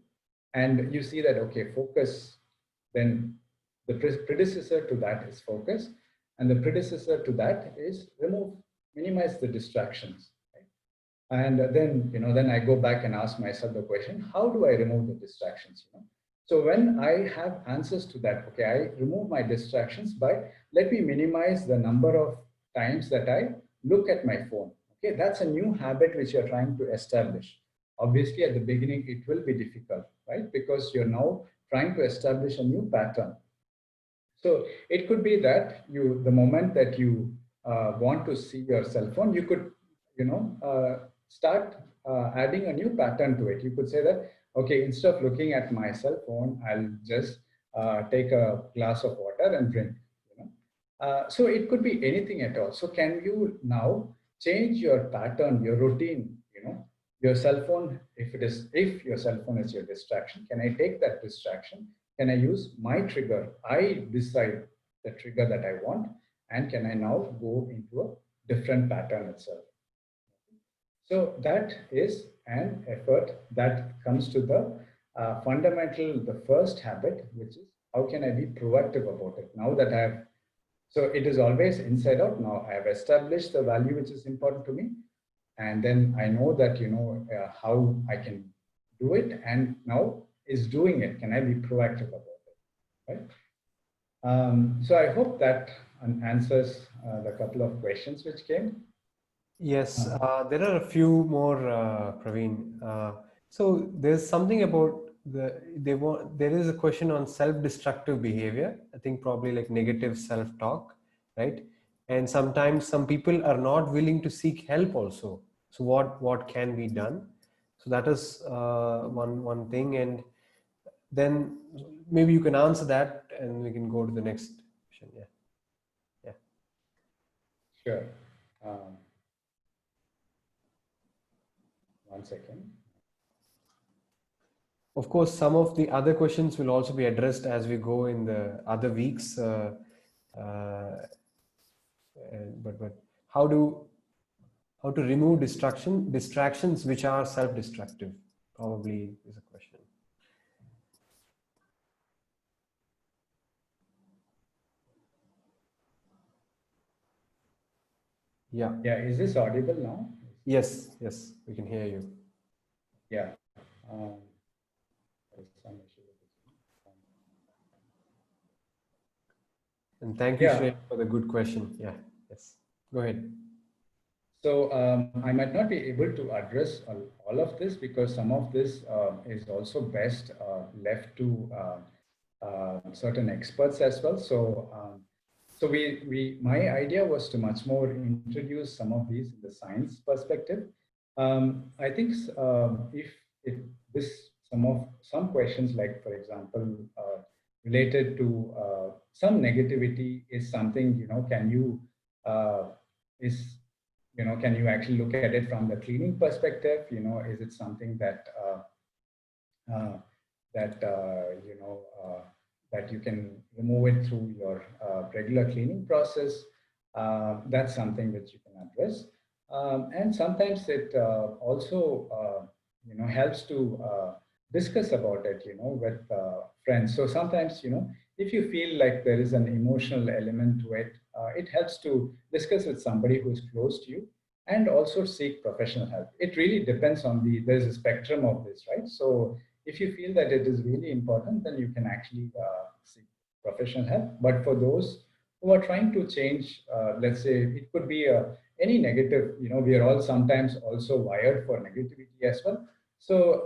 And you see that, okay, focus, then the predecessor to that is focus. And the predecessor to that is minimize the distractions. And then, then I go back and ask myself the question, how do I remove the distractions? So when I have answers to that, okay, I remove my distractions by, let me minimize the number of times that I look at my phone. Okay, that's a new habit which you're trying to establish. Obviously, at the beginning, it will be difficult, right? Because you're now trying to establish a new pattern. So it could be that the moment that you want to see your cell phone, you could, start adding a new pattern to it. You could say that, okay, instead of looking at my cell phone, I'll just take a glass of water and drink. So it could be anything at all. So can you now change your pattern, your routine? Your cell phone, if your cell phone is your distraction, can I take that distraction? Can I use my trigger? I decide the trigger that I want, and can I now go into a different pattern itself? So that is an effort that comes to the the first habit, which is how can I be proactive about it? Now that I have, so it is always inside out. Now I have established the value which is important to me, and then I know that, how I can do it, and now is doing it. Can I be proactive about it, right? So I hope that answers the couple of questions which came. Yes, there are a few more, Praveen. So there's something about there is a question on self-destructive behavior. I think probably like negative self-talk, right? And sometimes some people are not willing to seek help also. So what can be done? So that is one thing, and then maybe you can answer that, and we can go to the next question. Yeah. Sure. One second. Of course, some of the other questions will also be addressed as we go in the other weeks. But how do How to remove distractions which are self-destructive, probably is a question. Yeah. Yeah, is this audible now? Yes, yes, we can hear you. Yeah. There's some issue with this. And thank you, Shrey, for the good question. Yeah, yes. Go ahead. So I might not be able to address all of this because some of this is also best left to certain experts as well. So my idea was to much more introduce some of these in the science perspective. I think some questions, like for example, related to some negativity is something, can you can you actually look at it from the cleaning perspective? Is it something that that you can remove it through your regular cleaning process? That's something which you can address. And sometimes it also helps to discuss about it, with friends. So sometimes, if you feel like there is an emotional element to it, it helps to discuss with somebody who's close to you and also seek professional help. It really depends on there's a spectrum of this, right? So if you feel that it is really important, then you can actually seek professional help. But for those who are trying to change, let's say it could be any negative, we are all sometimes also wired for negativity as well. So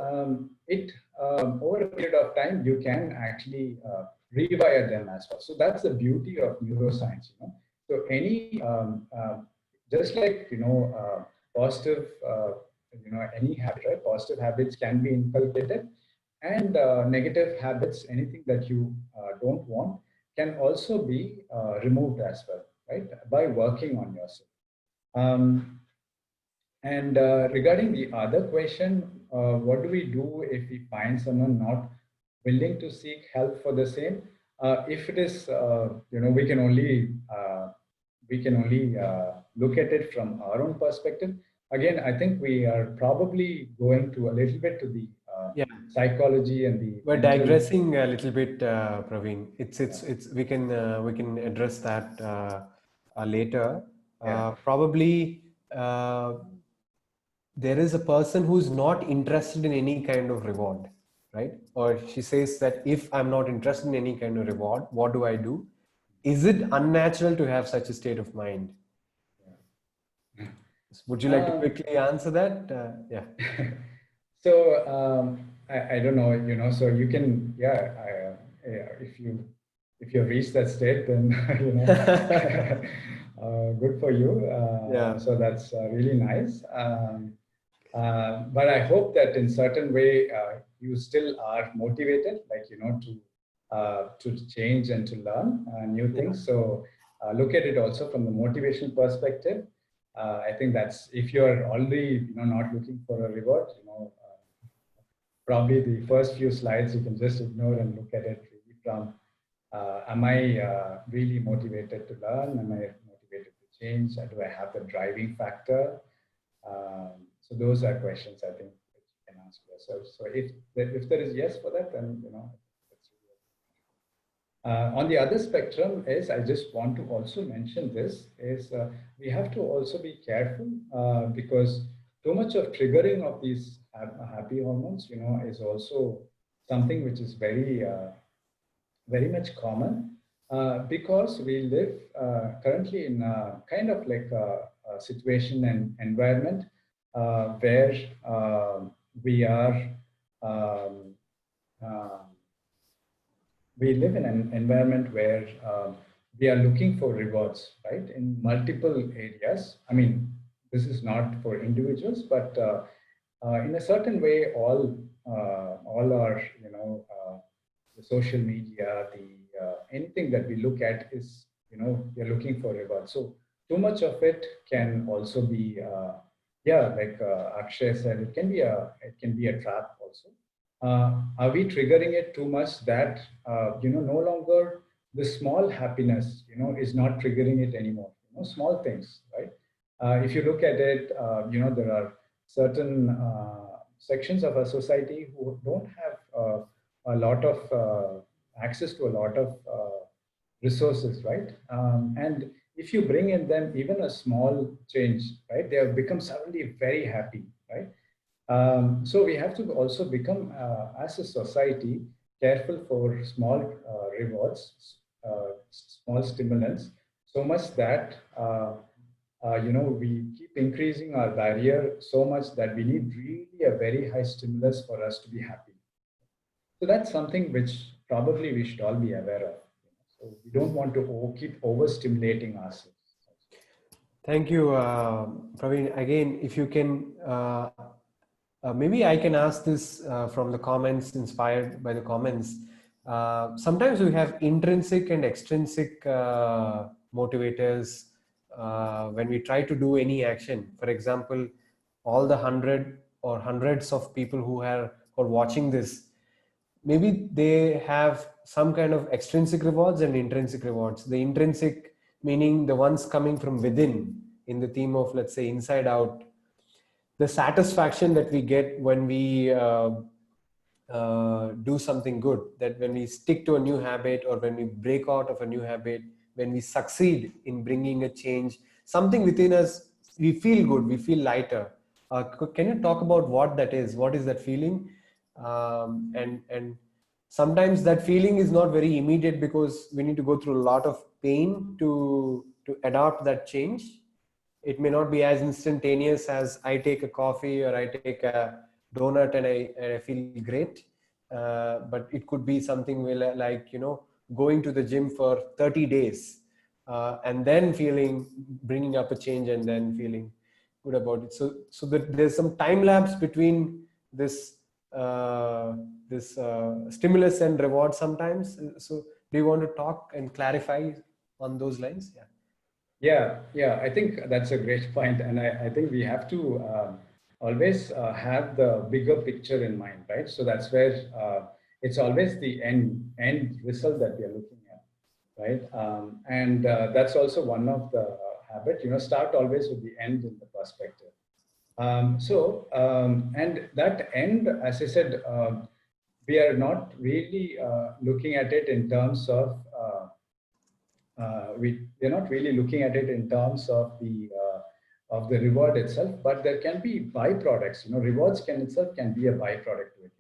over a period of time, you can actually rewire them as well. So that's the beauty of neuroscience. So just like positive, any habit, right? Positive habits can be inculcated, and negative habits, anything that you don't want, can also be removed as well, right? By working on yourself. And regarding the other question, what do we do if we find someone not willing to seek help for the same? If it is, we can only look at it from our own perspective. Again, I think we are probably going to a little bit to the psychology and the. We're digressing a little bit, Praveen. We can address that later. Probably there is a person who's not interested in any kind of reward, right? Or she says that if I'm not interested in any kind of reward, what do I do? Is it unnatural to have such a state of mind? Would you like to quickly answer that? Yeah. So I don't know, so you can, if you've reached that state, then good for you. So that's really nice. But I hope that in certain way you still are motivated, like to change and to learn new things. So look at it also from the motivational perspective. I think that's, if you're already not looking for a reward, probably the first few slides you can just ignore and look at it really from am I really motivated to learn? Am I motivated to change? Do I have the driving factor? So those are questions I think that you can ask yourself. So if there is yes for that, then that's really on the other spectrum is, I just want to also mention this, is we have to also be careful because too much of triggering of these happy hormones, is also something which is very, very much common because we live currently in a kind of like a situation and environment where we are we live in an environment where we are looking for rewards, right, in multiple areas. I mean, this is not for individuals, but in a certain way, all our, the social media, anything that we look at is, we are looking for rewards. So too much of it can also be, like Akshay said, it can be a trap also. Are we triggering it too much that no longer the small happiness is not triggering it anymore? Small things, right? If you look at it, there are certain sections of our society who don't have a lot of access to a lot of resources, right? And if you bring in them even a small change, right, they have become suddenly very happy, right? So we have to also become, as a society, careful for small rewards, small stimulants, so much that we keep increasing our barrier so much that we need really a very high stimulus for us to be happy. So that's something which probably we should all be aware of. So we don't want to keep overstimulating ourselves. Thank you, Praveen. Again, if you can, maybe I can ask this from the comments, inspired by the comments. Sometimes we have intrinsic and extrinsic motivators when we try to do any action. For example, all the hundreds of people who are watching this, maybe they have some kind of extrinsic rewards and intrinsic rewards. The intrinsic meaning the ones coming from within, in the theme of, let's say, inside out, the satisfaction that we get when we do something good, that when we stick to a new habit or when we break out of a new habit, when we succeed in bringing a change, something within us, we feel good, we feel lighter. Can you talk about what that is? What is that feeling? And sometimes that feeling is not very immediate because we need to go through a lot of pain to adopt that change. It may not be as instantaneous as I take a coffee or I take a donut and I feel great. But it could be something like, going to the gym for 30 days and then bringing up a change and then feeling good about it. So that there's some time lapse between this stimulus and reward sometimes. So do you want to talk and clarify on those lines? Yeah, I think that's a great point, and I think we have to always have the bigger picture in mind, right? So that's where it's always the end result that we are looking at, right? And that's also one of the habit. Start always with the end in the perspective. And that end, as I said, we are not really looking at it in terms of we're not really looking at it in terms of the reward itself, but there can be byproducts. Rewards can be a byproduct to it.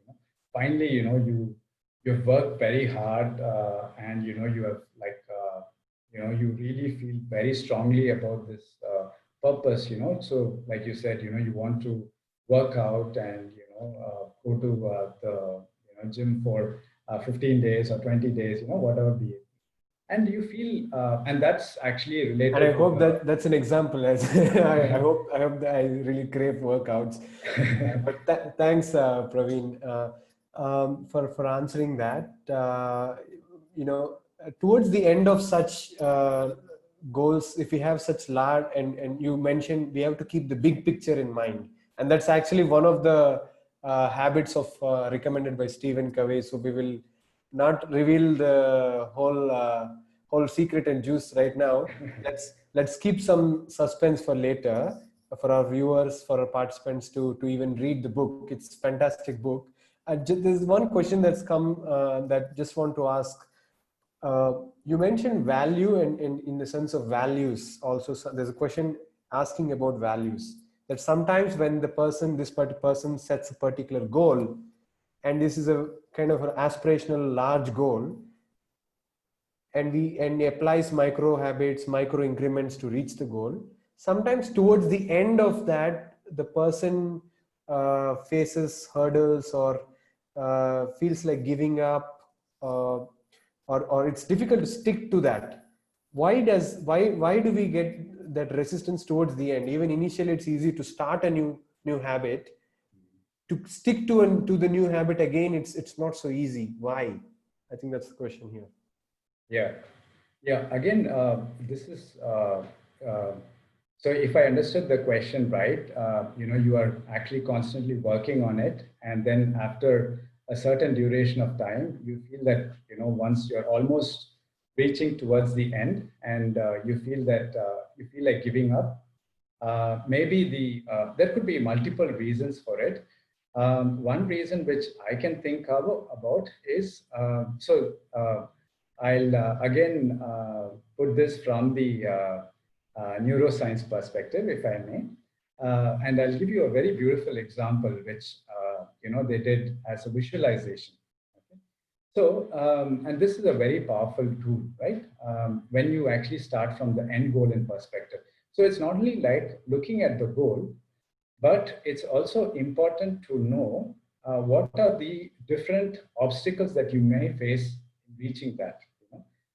Finally, you've worked very hard, and you have you really feel very strongly about this purpose. So like you said, you want to work out and go to the gym for 15 days or 20 days, whatever be it. And you feel, and that's actually related. And I hope that that's an example. As I hope that I really crave workouts. But thanks, Praveen, for answering that. Towards the end of such goals, if we have such large, and you mentioned we have to keep the big picture in mind, and that's actually one of the habits of recommended by Stephen Covey. So we will not reveal the whole secret and juice right now. Let's keep some suspense for later, for our viewers, for our participants to even read the book. It's a fantastic book. There's one question that's come that just want to ask. You mentioned value, and in the sense of values also. So there's a question asking about values, that sometimes when this particular person sets a particular goal, and this is a kind of an aspirational large goal, and he applies micro habits, micro increments to reach the goal. Sometimes towards the end of that, the person faces hurdles or feels like giving up, or it's difficult to stick to that. Why do we get that resistance towards the end? Even initially, it's easy to start a new habit. To stick to the new habit again, it's not so easy. Why? I think that's the question here. Yeah. Again, this is so. If I understood the question right, you are actually constantly working on it, and then after a certain duration of time, you feel that once you're almost reaching towards the end, and you feel like giving up. maybe there could be multiple reasons for it. One reason which I can think about is, I'll again put this from the neuroscience perspective, if I may. And I'll give you a very beautiful example, which they did as a visualization. Okay? So, and this is a very powerful tool, right? When you actually start from the end goal in perspective. So it's not only like looking at the goal, but it's also important to know what are the different obstacles that you may face in reaching that.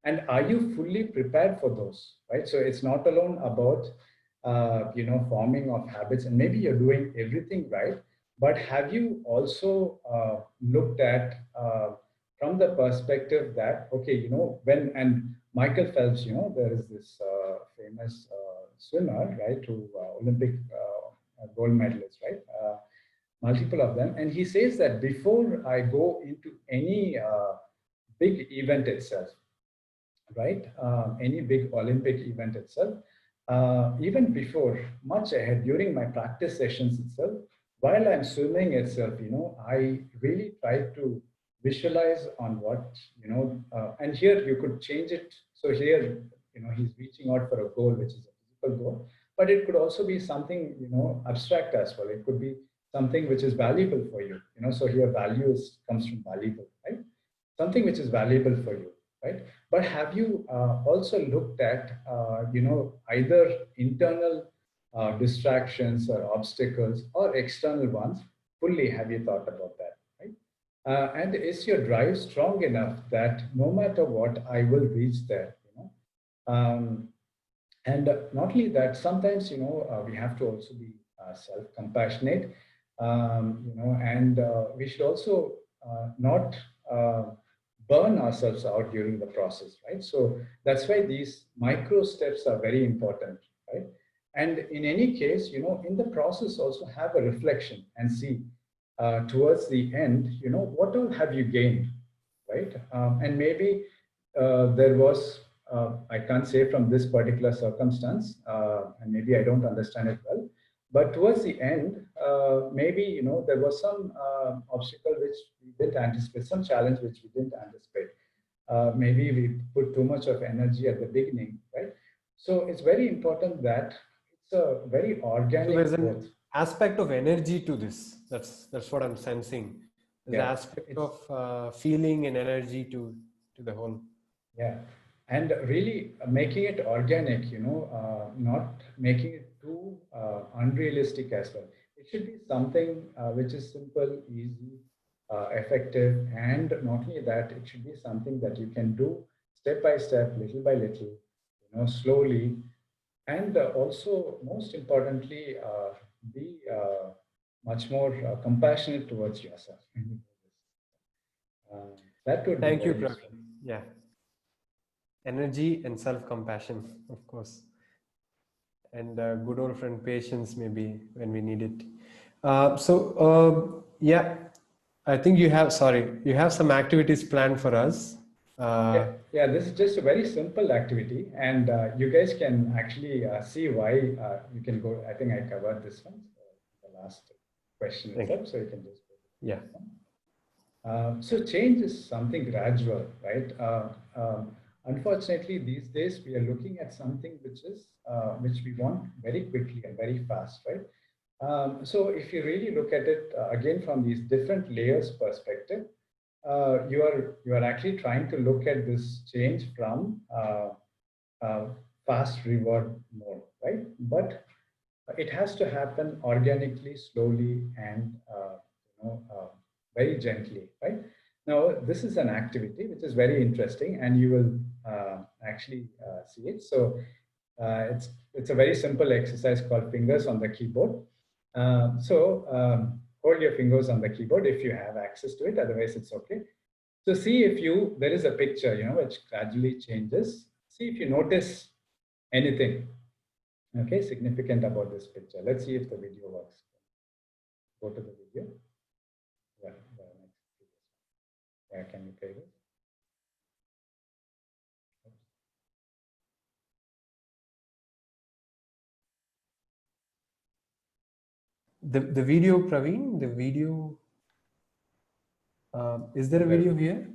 And are you fully prepared for those, right? So it's not alone about forming of habits, and maybe you're doing everything right, but have you also looked at from the perspective that, okay, when, and Michael Phelps, there is this famous swimmer, right, who Olympic gold medalists, right, multiple of them, and he says that before I go into any big event itself, right, any big Olympic event itself, even before, much ahead, during my practice sessions itself, while I'm swimming itself, I really try to visualize on what, and here you could change it. So here, he's reaching out for a goal, which is a physical goal, but it could also be something, abstract as well. It could be something which is valuable for you, so here value comes from valuable, right? Something which is valuable for you, right? But have you also looked at, either internal distractions or obstacles or external ones fully? Have you thought about that, right? And is your drive strong enough that no matter what, I will reach there, and not only that, sometimes, we have to also be self-compassionate, and we should also not burn ourselves out during the process, right? So that's why these micro steps are very important, right? And in any case, in the process, also have a reflection and see towards the end, what all have you gained, right? And maybe there was, I can't say from this particular circumstance, and maybe I don't understand it well, but towards the end, maybe, there was some obstacle which we didn't anticipate, some challenge which we didn't anticipate. Maybe we put too much of energy at the beginning, right? So it's very important that it's a very organic So there's growth. an aspect of energy to this. That's what I'm sensing. There's an aspect of feeling and energy to the whole. Yeah, and really making it organic, not making it too unrealistic as well. It should be something which is simple, easy, effective, and not only that, it should be something that you can do step by step, little by little, slowly, and also most importantly, be much more compassionate towards yourself. That would Thank be you, very useful. Praveen. Yeah. Energy and self-compassion, of course. And good old friend patience, maybe when we need it. Yeah, I think you have some activities planned for us. Yeah, this is just a very simple activity, and you guys can actually see why. You can go. I think I covered this one, the last question itself, so you can just go to the Yeah. one. So change is something gradual, right? Unfortunately, these days we are looking at something which we want very quickly and very fast, right? So if you really look at it again from these different layers perspective, you are actually trying to look at this change from fast reward mode, right? But it has to happen organically, slowly, and very gently, right? Now, this is an activity which is very interesting, and you will actually see it. So it's a very simple exercise called fingers on the keyboard. Hold your fingers on the keyboard if you have access to it, otherwise it's okay. So see if there is a picture, which gradually changes. See if you notice anything, okay, significant about this picture. Let's see if the video works. Go to the video. Yeah, can you play this? The video, Praveen, the video, is there a video here?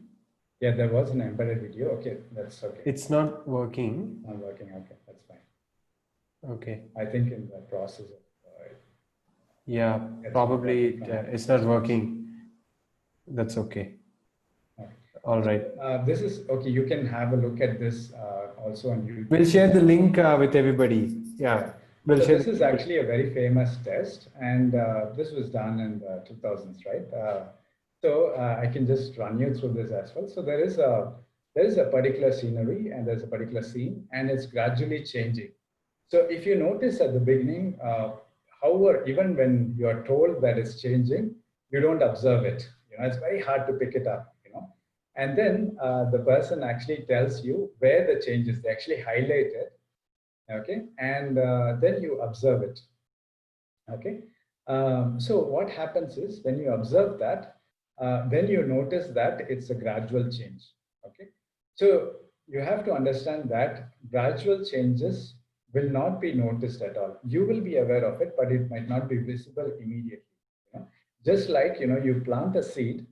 Yeah, there was an embedded video. Okay, that's okay. It's not working. Not working. Okay, that's fine. Okay. I think in the process of yeah, probably it's not working. That's okay. Okay. All right. This is okay. You can have a look at this also on YouTube. We'll share the link with everybody. Yeah. We'll so share this is actually a very famous test, and this was done in the 2000s, right? So I can just run you through this as well. So there is a particular scenery and there's a particular scene, and it's gradually changing. So if you notice at the beginning, however, even when you are told that it's changing, you don't observe it. You know, it's very hard to pick it up. You know, and then the person actually tells you where the change is. They actually highlight it. Okay, and then you observe it. Okay, so what happens is when you observe that, then you notice that it's a gradual change. Okay, so you have to understand that gradual changes will not be noticed at all. You will be aware of it, but it might not be visible immediately. You know? Just like, you know, you plant a seed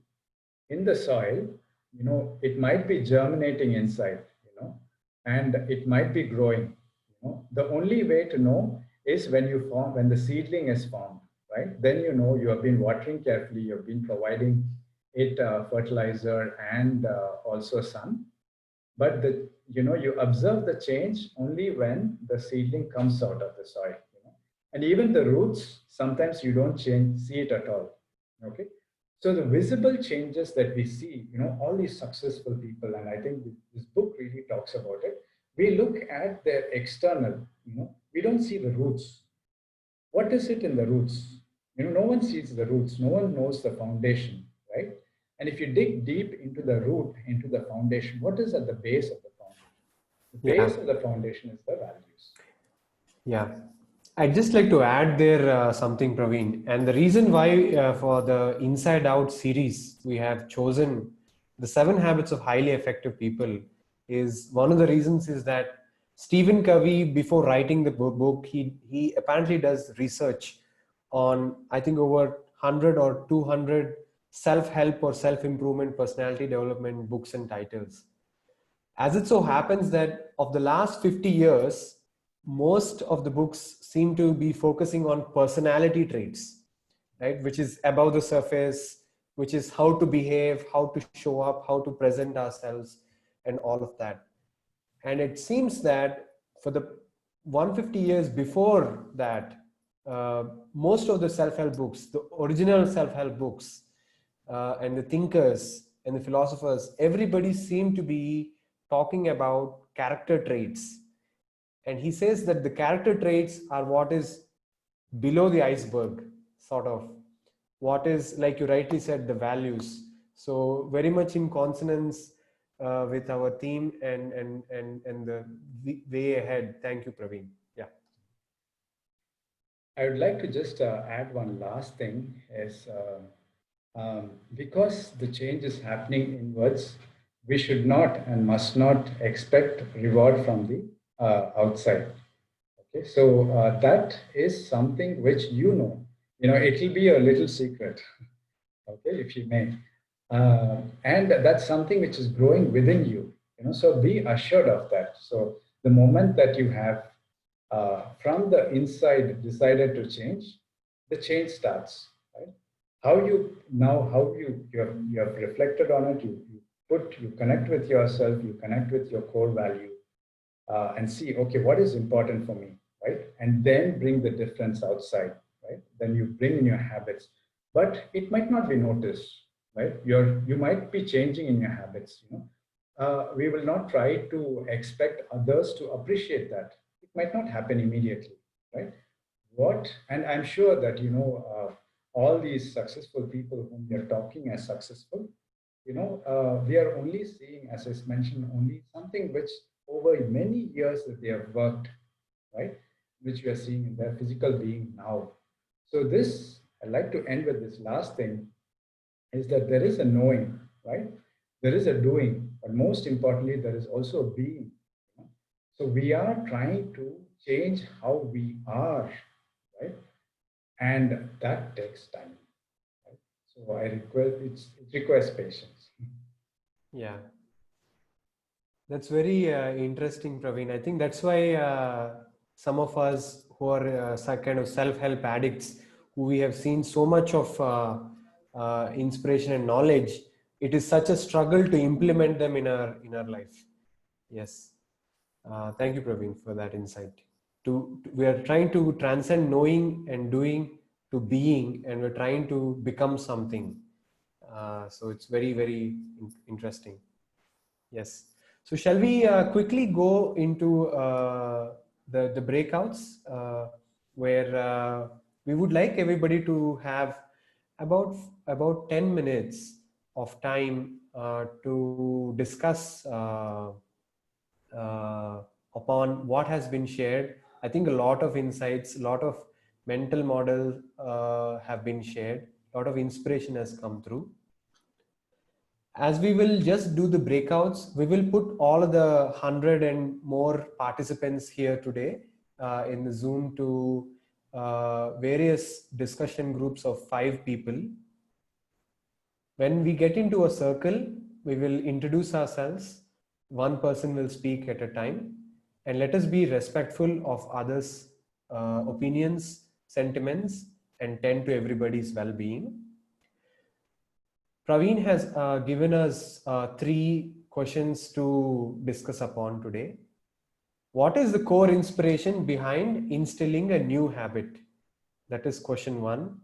in the soil, you know, it might be germinating inside, you know, and it might be growing. You know, the only way to know is when the seedling is formed, right? Then you know you have been watering carefully, you have been providing it fertilizer and also sun. But you observe the change only when the seedling comes out of the soil. You know? And even the roots, sometimes you don't see it at all. Okay. So the visible changes that we see, you know, all these successful people, and I think this book really talks about it. We look at their external, you know, we don't see the roots. What is it in the roots? You know, no one sees the roots. No one knows the foundation, right? And if you dig deep into the root, into the foundation, what is at the base of the foundation? The base of the foundation is the values. Yeah. I'd just like to add there something, Praveen. And the reason why for the Inside Out series, we have chosen the 7 habits of highly effective people is one of the reasons is that Stephen Covey, before writing the book, he apparently does research on, I think, over 100 or 200 self-help or self-improvement personality development books and titles. As it so happens that of the last 50 years, most of the books seem to be focusing on personality traits, right? Which is above the surface, which is how to behave, how to show up, how to present ourselves, and all of that. And it seems that for the 150 years before that, most of the self-help books, the original self-help books, and the thinkers and the philosophers, everybody seemed to be talking about character traits. And he says that the character traits are what is below the iceberg, sort of. What is, like you rightly said, the values. So very much in consonance with our theme and the way ahead. Thank you, Praveen. Yeah. I would like to just add one last thing is because the change is happening inwards, we should not and must not expect reward from the outside. Okay, so that is something which you know, it will be a little secret, okay, if you may. And that's something which is growing within you, so be assured of that. So the moment that you have from the inside decided to change, the change starts, right? How you have reflected on it, you connect with yourself, you connect with your core value, and see, okay, what is important for me, right? And then bring the difference outside, right? Then you bring in your habits, but it might not be noticed, right? You might be changing in your habits, we will not try to expect others to appreciate that. It might not happen immediately, right? And I'm sure that, all these successful people whom we are talking as successful, we are only seeing, as I mentioned, only something which over many years that they have worked, right? Which we are seeing in their physical being now. So this, I'd like to end with this last thing, is that there is a knowing, right? There is a doing, but most importantly, there is also a being. So we are trying to change how we are, right? And that takes time. Right? So it requires patience. Yeah. That's very interesting, Praveen. I think that's why some of us who are kind of self-help addicts, who we have seen so much of inspiration and knowledge, it is such a struggle to implement them in our life. Yes. Thank you, Praveen, for that insight. We are trying to transcend knowing and doing to being, and we're trying to become something. So it's very, very interesting. Yes. So shall we quickly go into the breakouts where we would like everybody to have about about 10 minutes of time to discuss uh, upon what has been shared. I think a lot of insights, a lot of mental models have been shared, a lot of inspiration has come through. As we will just do the breakouts, we will put all of the 100 and more participants here today in the Zoom to various discussion groups of 5 people. When we get into a circle, we will introduce ourselves. One person will speak at a time, and let us be respectful of others' opinions, sentiments, and tend to everybody's well-being. Praveen has given us 3 questions to discuss upon today. What is the core inspiration behind instilling a new habit? That is question 1.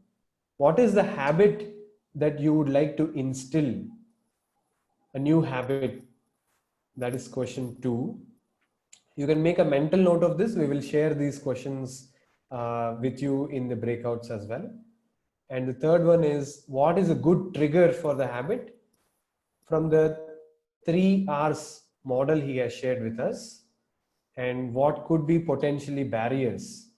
What is the habit that you would like to instill? A new habit. That is question 2. You can make a mental note of this. We will share these questions with you in the breakouts as well. And the third one is, what is a good trigger for the habit? From the 3 R's model he has shared with us, and what could be potentially barriers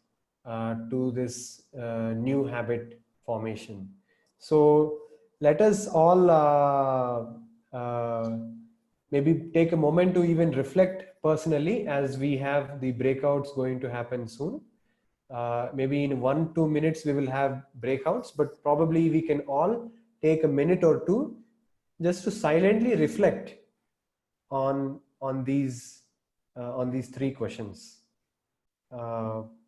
to this new habit formation. So let us all maybe take a moment to even reflect personally, as we have the breakouts going to happen soon. Maybe in 1-2 minutes we will have breakouts, but probably we can all take a minute or two just to silently reflect on these 3 questions.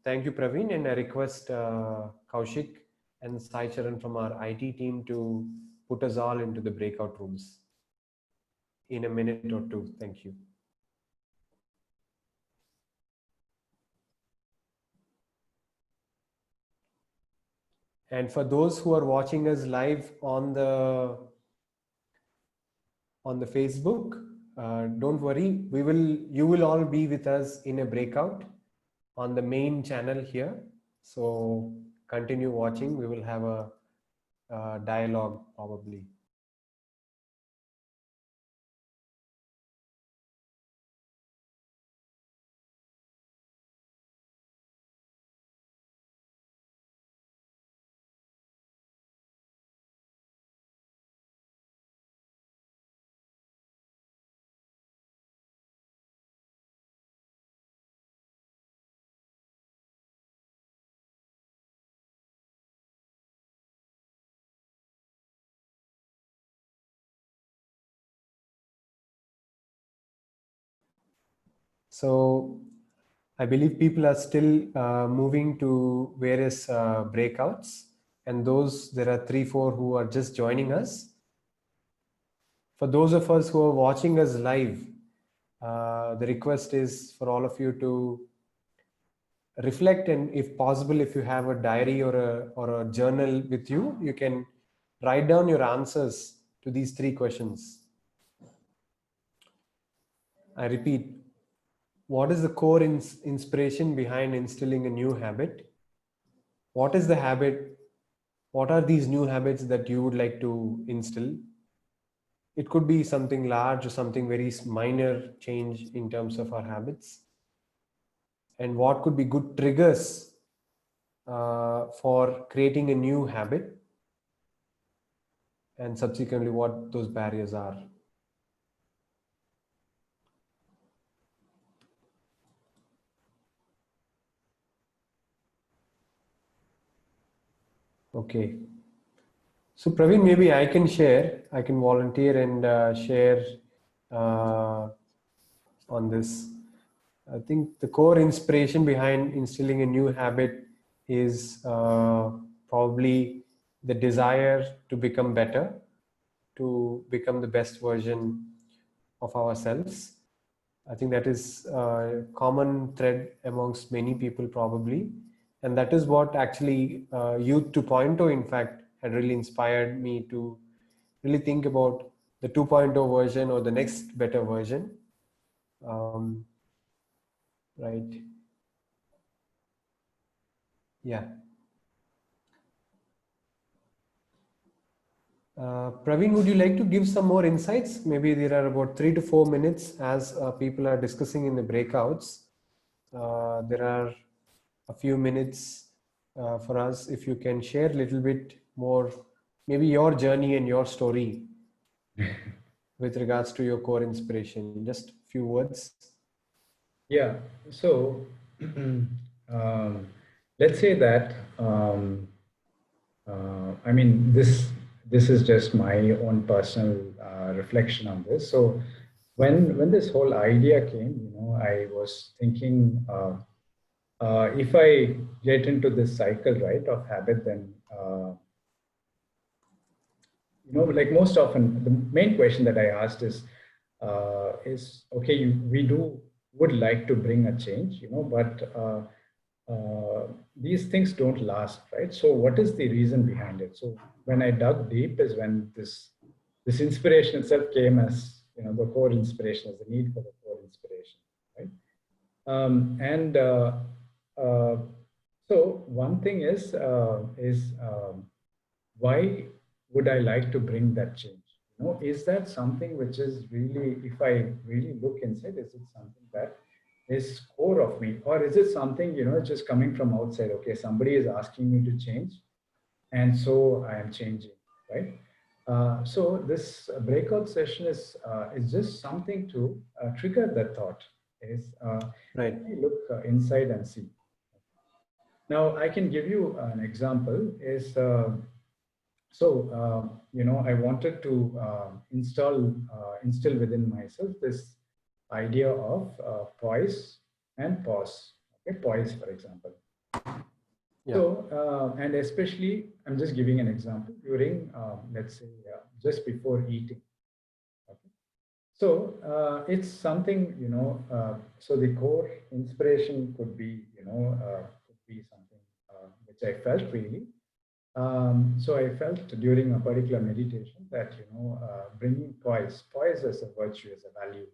Thank you, Praveen, and I request Kaushik and Sai Charan from our IT team to put us all into the breakout rooms in a minute or two. Thank you. And for those who are watching us live on the Facebook, don't worry, you will all be with us in a breakout on the main channel here. So continue watching. We will have a dialogue probably. So I believe people are still moving to various breakouts, and there are 3-4 who are just joining us. For those of us who are watching us live, the request is for all of you to reflect, and if possible, if you have a diary or a journal with you, you can write down your answers to these 3 questions. I repeat, what is the core inspiration behind instilling a new habit? What is the habit? What are these new habits that you would like to instill? It could be something large or something very minor change in terms of our habits. And what could be good triggers for creating a new habit? And subsequently, what those barriers are. Okay. So Praveen, maybe I can share. I can volunteer and share uh, on this. I think the core inspiration behind instilling a new habit is probably the desire to become better, to become the best version of ourselves. I think that is a common thread amongst many people probably. And that is what actually Youth 2.0, in fact, had really inspired me to really think about the 2.0 version or the next better version. Right. Yeah. Praveen, would you like to give some more insights? Maybe there are about 3 to 4 minutes as people are discussing in the breakouts. There are a few minutes for us. If you can share a little bit more, maybe your journey and your story with regards to your core inspiration. Just a few words. Yeah. So let's say that I mean this is just my own personal reflection on this. So when this whole idea came, I was thinking if I get into this cycle, right, of habit, then like most often, the main question that I asked is okay, we would like to bring a change, but these things don't last, right? So what is the reason behind it? So when I dug deep is when this inspiration itself came as, the core inspiration, as the need for the core inspiration, right? And so one thing is why would I like to bring that change? Is that something which is really, if I really look inside, is it something that is core of me, or is it something just coming from outside? Okay, somebody is asking me to change, and so I am changing, right? So this breakout session is just something to trigger that thought. Is Right. let me look inside and see. Now I can give you an example. I wanted to instill within myself this idea of poise and pause. Okay, poise, for example. Yeah. So, and especially, I'm just giving an example during, let's say, just before eating. Okay. So it's something, so the core inspiration could be, could be something which I felt really. So I felt during a particular meditation that, bringing poise as a virtue, as a value.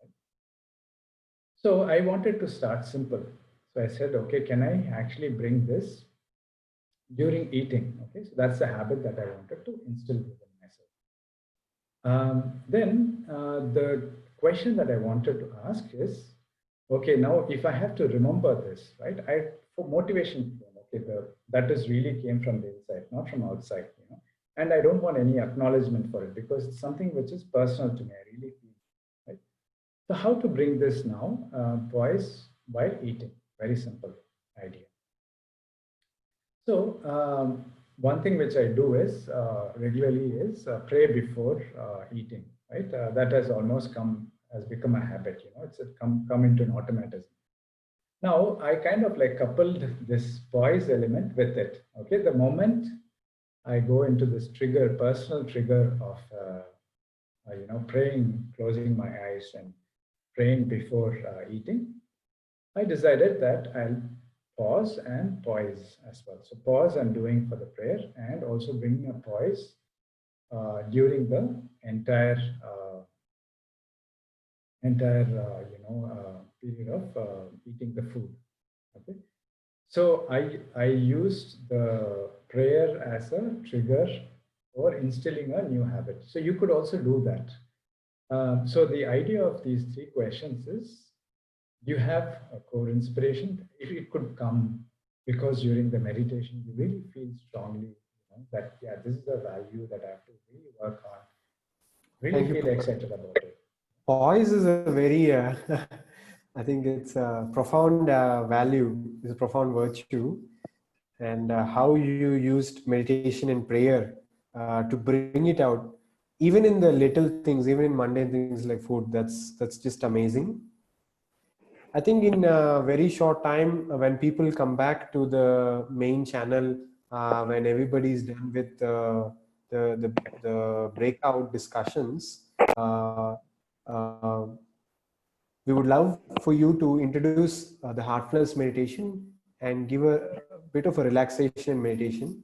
Right? So I wanted to start simple. So I said, okay, can I actually bring this during eating? Okay, so that's the habit that I wanted to instill within myself. Then the question that I wanted to ask is, okay, now if I have to remember this, right? For motivation, okay, that is really came from the inside, not from outside, And I don't want any acknowledgement for it because it's something which is personal to me. I really feel, right? So how to bring this now? Poise while eating. Very simple idea. So one thing which I do is regularly is pray before eating. Right, that has almost become a habit. It's come into an automatism. Now I kind of like coupled this poise element with it. Okay, the moment I go into this personal trigger of praying, closing my eyes and praying before eating, I decided that I'll pause and poise as well. So pause I'm doing for the prayer and also bringing a poise during the entire period of eating the food. Okay. So I used the prayer as a trigger for instilling a new habit. So you could also do that. So the idea of these three questions is, you have a core inspiration. If it could come because during the meditation you really feel strongly that this is a value that I have to really work on. Really feel excited about it. Poise is a very, I think it's a profound value, it's a profound virtue. and how you used meditation and prayer to bring it out, even in the little things, even in mundane things like food. That's just amazing. I think in a very short time, when people come back to the main channel, when everybody is done with the breakout discussions, uh, we would love for you to introduce the heartfulness meditation and give a bit of a relaxation meditation,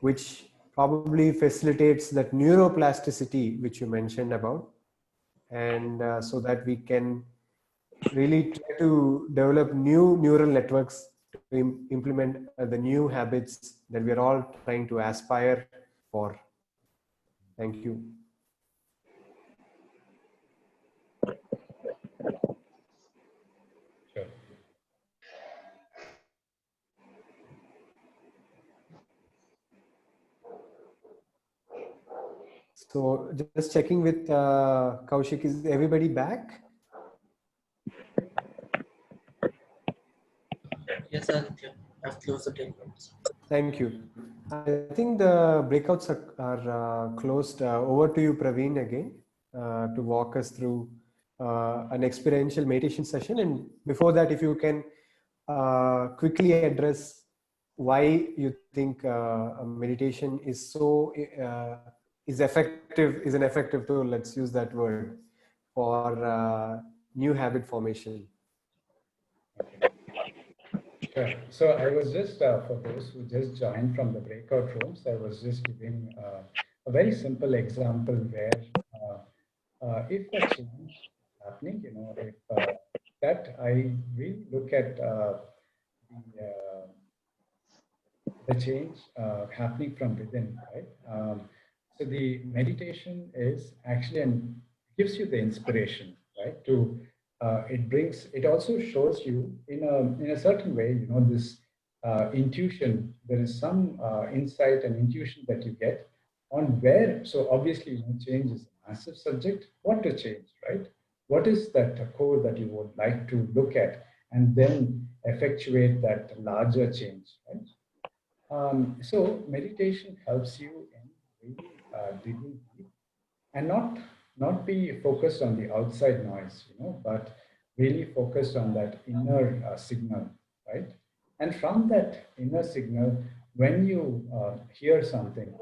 which probably facilitates that neuroplasticity which you mentioned about, and so that we can really try to develop new neural networks to implement the new habits that we are all trying to aspire for. Thank you. Sure. So just checking with Kaushik, is everybody back? Yes, sir. I've closed the takeouts. Thank you. I think the breakouts are closed. Over to you, Praveen, again, to walk us through an experiential meditation session. And before that, if you can quickly address why you think meditation is so is an effective tool. Let's use that word for new habit formation. Sure. So I was just, for those who just joined from the breakout rooms, I was just giving a very simple example where if a change is happening, if that I really look at the change happening from within, right? So the meditation is actually and gives you the inspiration, right? To it also shows you in a certain way, this intuition. There is some insight and intuition that you get on where. So obviously, change is a massive subject. What to change, right? What is that core that you would like to look at, and then effectuate that larger change, right? So meditation helps you in really digging deep and not be focused on the outside noise, but really focused on that inner signal, right? And from that inner signal, when you hear something,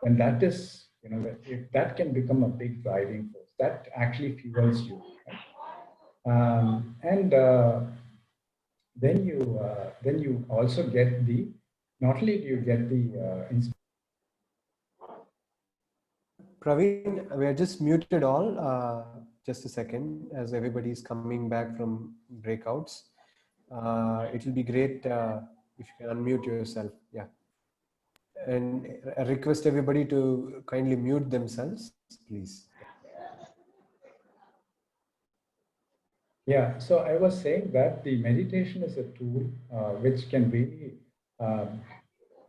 when that is, if that can become a big driving force, that actually fuels you, right? And then you also get the not only do you get the Praveen, we are just muted all. Just a second, as everybody is coming back from breakouts. It will be great if you can unmute yourself. Yeah. And I request everybody to kindly mute themselves, please. Yeah, so I was saying that the meditation is a tool which can really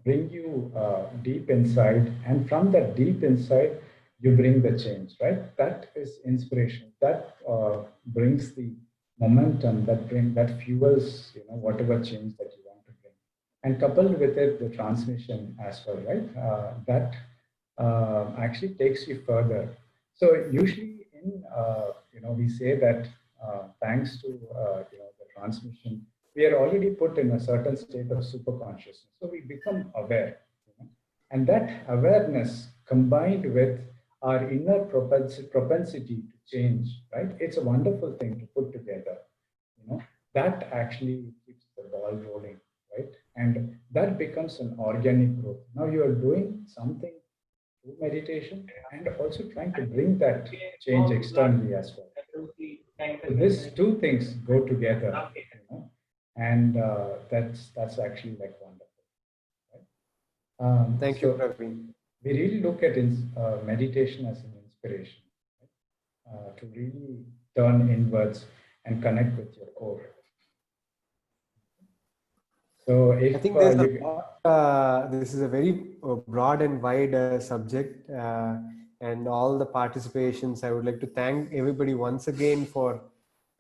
bring you deep inside, and from that deep inside, you bring the change, right? That is inspiration. That brings the momentum. That fuels, whatever change that you want to bring, and coupled with it, the transmission as well, right? That actually takes you further. So usually, we say that thanks to the transmission, we are already put in a certain state of super consciousness. So we become aware, and that awareness combined with our inner propensity to change, right? It's a wonderful thing to put together. That actually keeps the ball rolling, right? And that becomes an organic growth. Now you are doing something through meditation and also trying to bring that change externally as well. So these two things go together, and that's actually like wonderful. Right? Thank you, Praveen. We really look at meditation as an inspiration, right? To really turn inwards and connect with your core. So if I think there's this is a very broad and wide subject, and all the participations. I would like to thank everybody once again for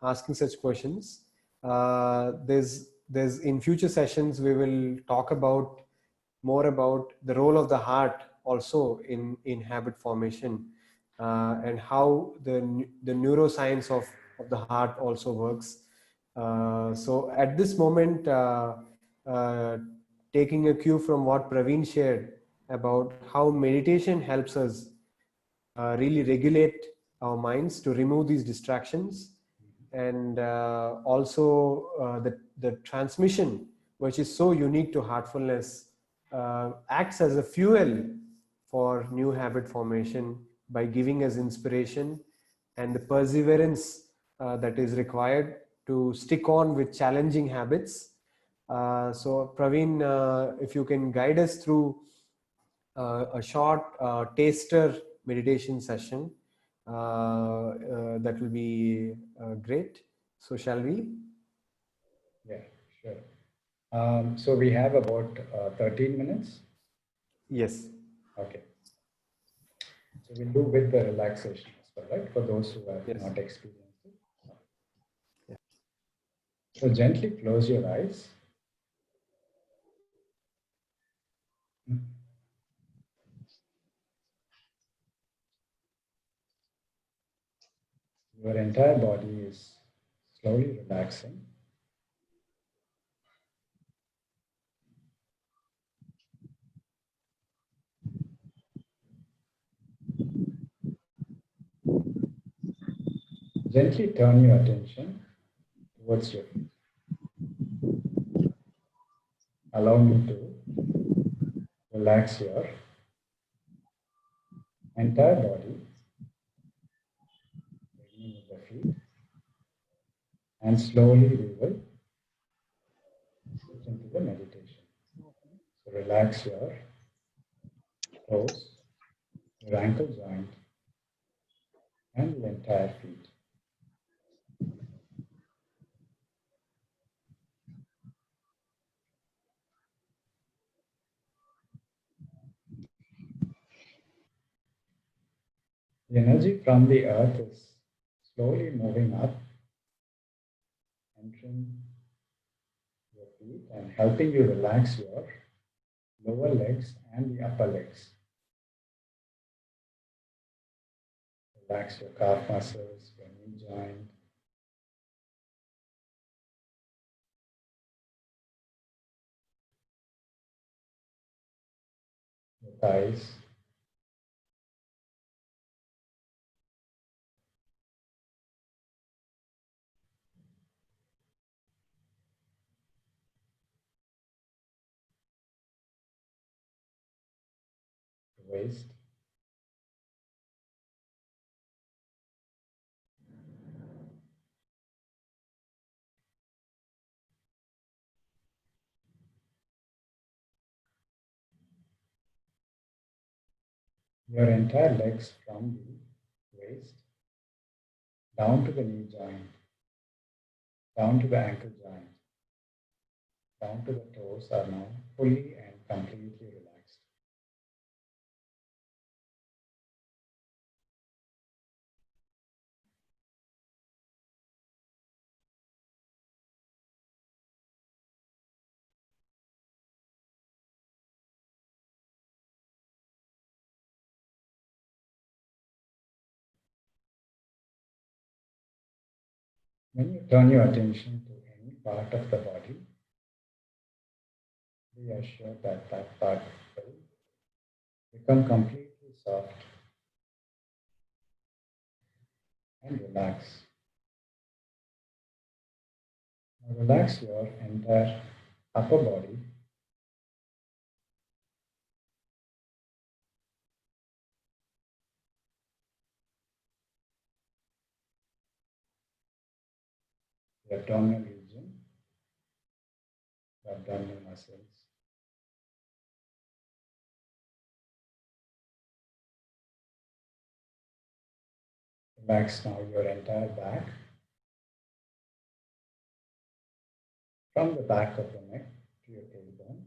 asking such questions. There's there's in future sessions we will talk about more about the role of the heart also in habit formation, and how the neuroscience of the heart also works. So at this moment, uh, taking a cue from what Praveen shared about how meditation helps us really regulate our minds to remove these distractions, and also the transmission, which is so unique to heartfulness, acts as a fuel for new habit formation by giving us inspiration and the perseverance that is required to stick on with challenging habits. So Praveen, if you can guide us through a short taster meditation session, that will be great. So shall we? Yeah, sure. So we have about 13 minutes. Yes. Okay. So we'll do with the relaxation as well, right? For those who have Yes. not experienced it. Yeah. So gently close your eyes. Your entire body is slowly relaxing. Gently turn your attention towards your feet. Allow me to relax your entire body, beginning with the feet, and slowly we will switch into the meditation. So relax your toes, your ankle joint, and the entire feet. The energy from the earth is slowly moving up, entering your feet and helping you relax your lower legs and the upper legs. Relax your calf muscles, your knee joint, your thighs, your waist, your entire legs from the waist down to the knee joint, down to the ankle joint, down to the toes are now fully and completely relaxed. When you turn your attention to any part of the body, be assured that that part will become completely soft and relax. Now relax your entire upper body, the abdominal region, the abdominal muscles. Relax now your entire back, from the back of the neck to your tailbone.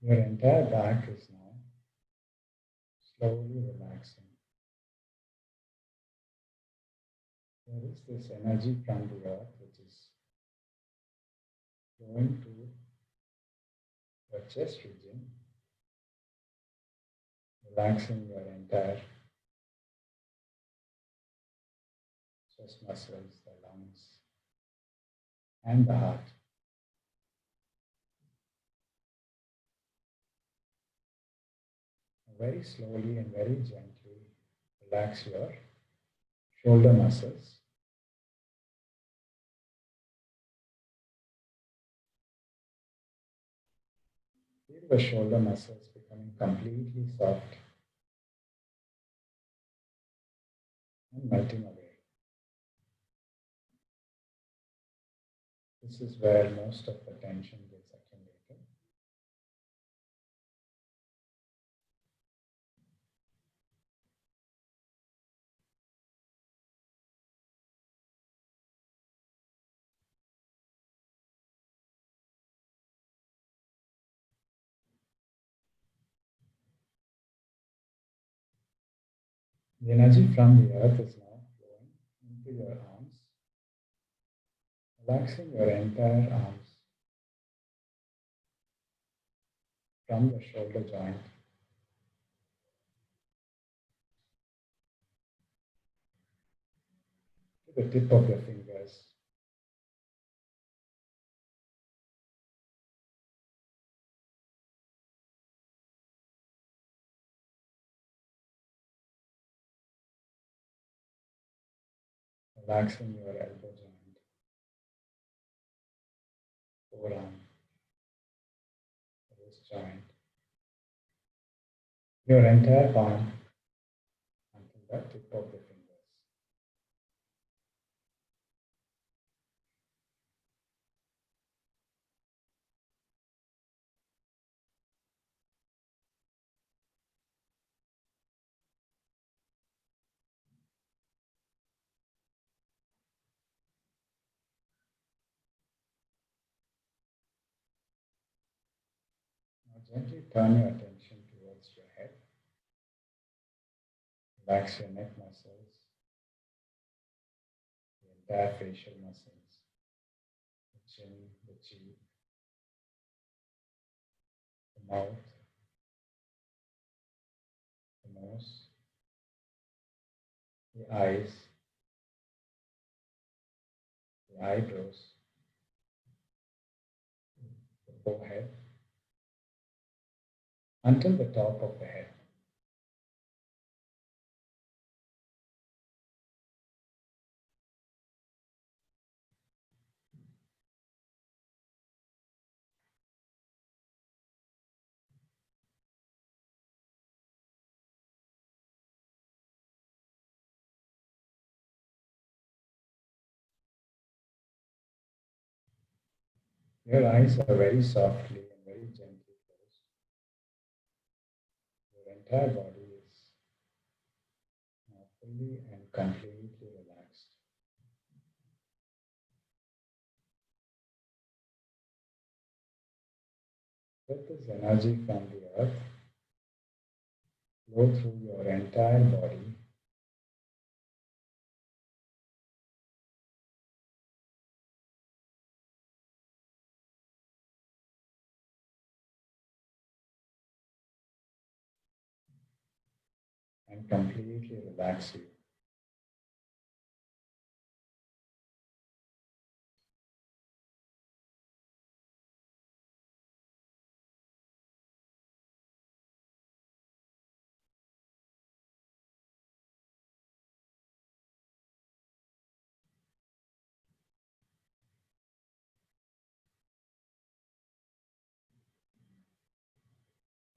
Your entire back is now slowly relaxing. There is this energy from the earth which is going to your chest region, relaxing your entire chest muscles, the lungs, and the heart. Very slowly and very gently relax your shoulder muscles. Feel the shoulder muscles becoming completely soft and melting away. This is where most of the tension gets accumulated. The energy from the earth is now flowing into your arms, relaxing your entire arms from the shoulder joint to the tip of your fingers. Relaxing your elbow joint, forearm, wrist joint, your entire palm until the tip of the fingers. Now gently turn your attention towards your head. Relax your neck muscles, the entire facial muscles, the chin, the cheek, the mouth, the nose, the eyes, the eyebrows, the forehead, until the top of the head. Your eyes are very softly and very gently closed. Your entire body is now fully and completely relaxed. Let this energy from the earth flow through your entire body, and completely relax you.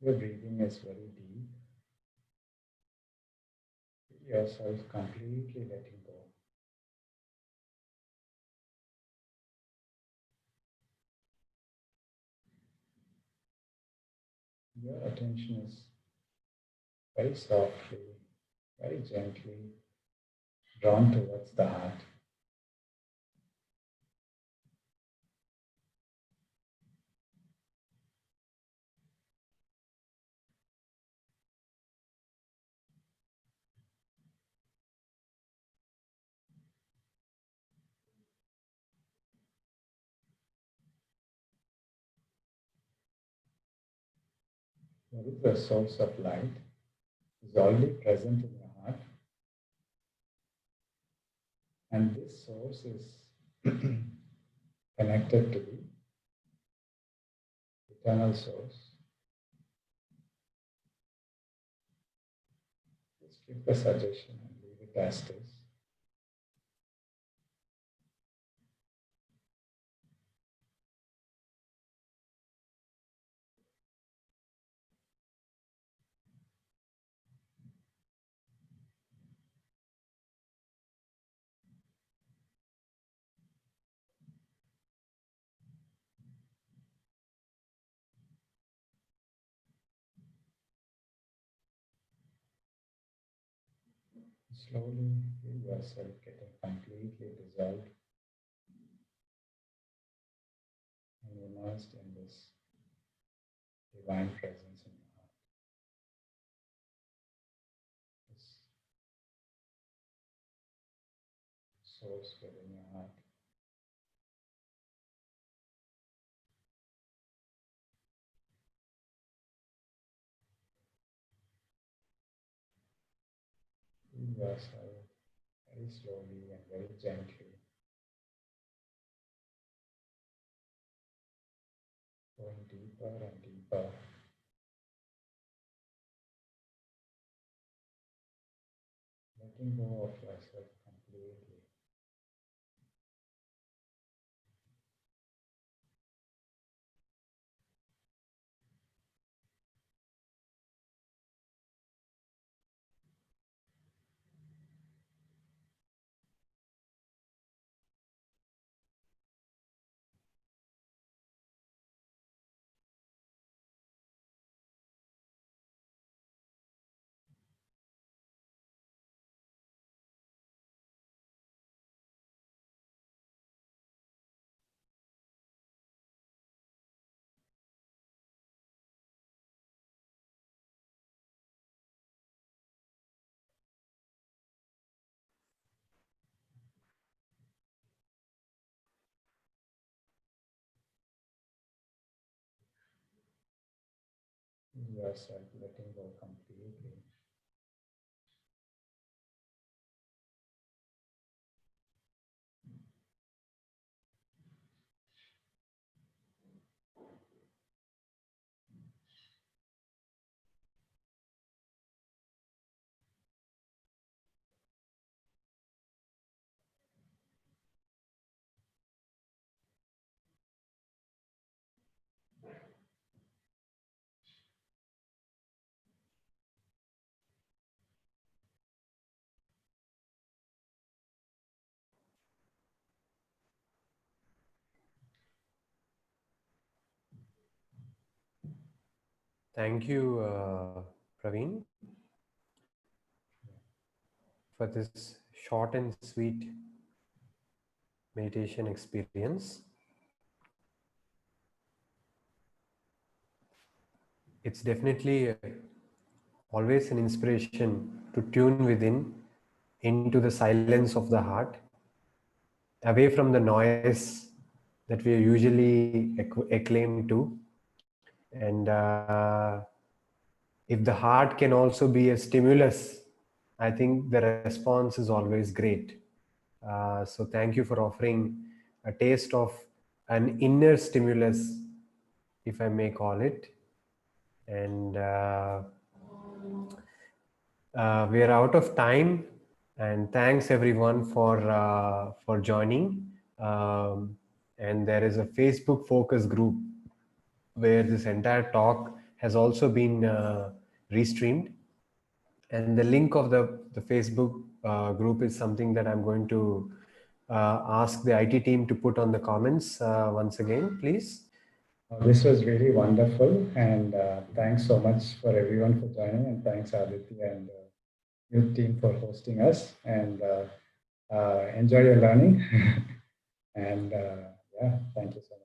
Your breathing is very deep. Feel yourself completely letting go. Your attention is very softly, very gently drawn towards the heart. There is a source of light, is already present in your heart. And this source is connected to the eternal source. Just give the suggestion and leave it as it is. Slowly feel yourself getting completely dissolved and immersed in this divine presence in your heart. This source within your heart. Feel yourself very slowly and very gently going deeper and deeper, letting go of yourself completely. Feel yourself letting go completely. Thank you, Praveen, for this short and sweet meditation experience. It's definitely always an inspiration to tune within into the silence of the heart, away from the noise that we usually acclaim to. And if the heart can also be a stimulus, I think the response is always great. So thank you for offering a taste of an inner stimulus, if I may call it. And we are out of time. And thanks everyone for joining. And there is a Facebook focus group where this entire talk has also been restreamed. And the link of the Facebook group is something that I'm going to ask the IT team to put on the comments once again, please. This was really wonderful, and thanks so much for everyone for joining, and thanks Aditya and YOUth team for hosting us, and enjoy your learning. And yeah, thank you so much.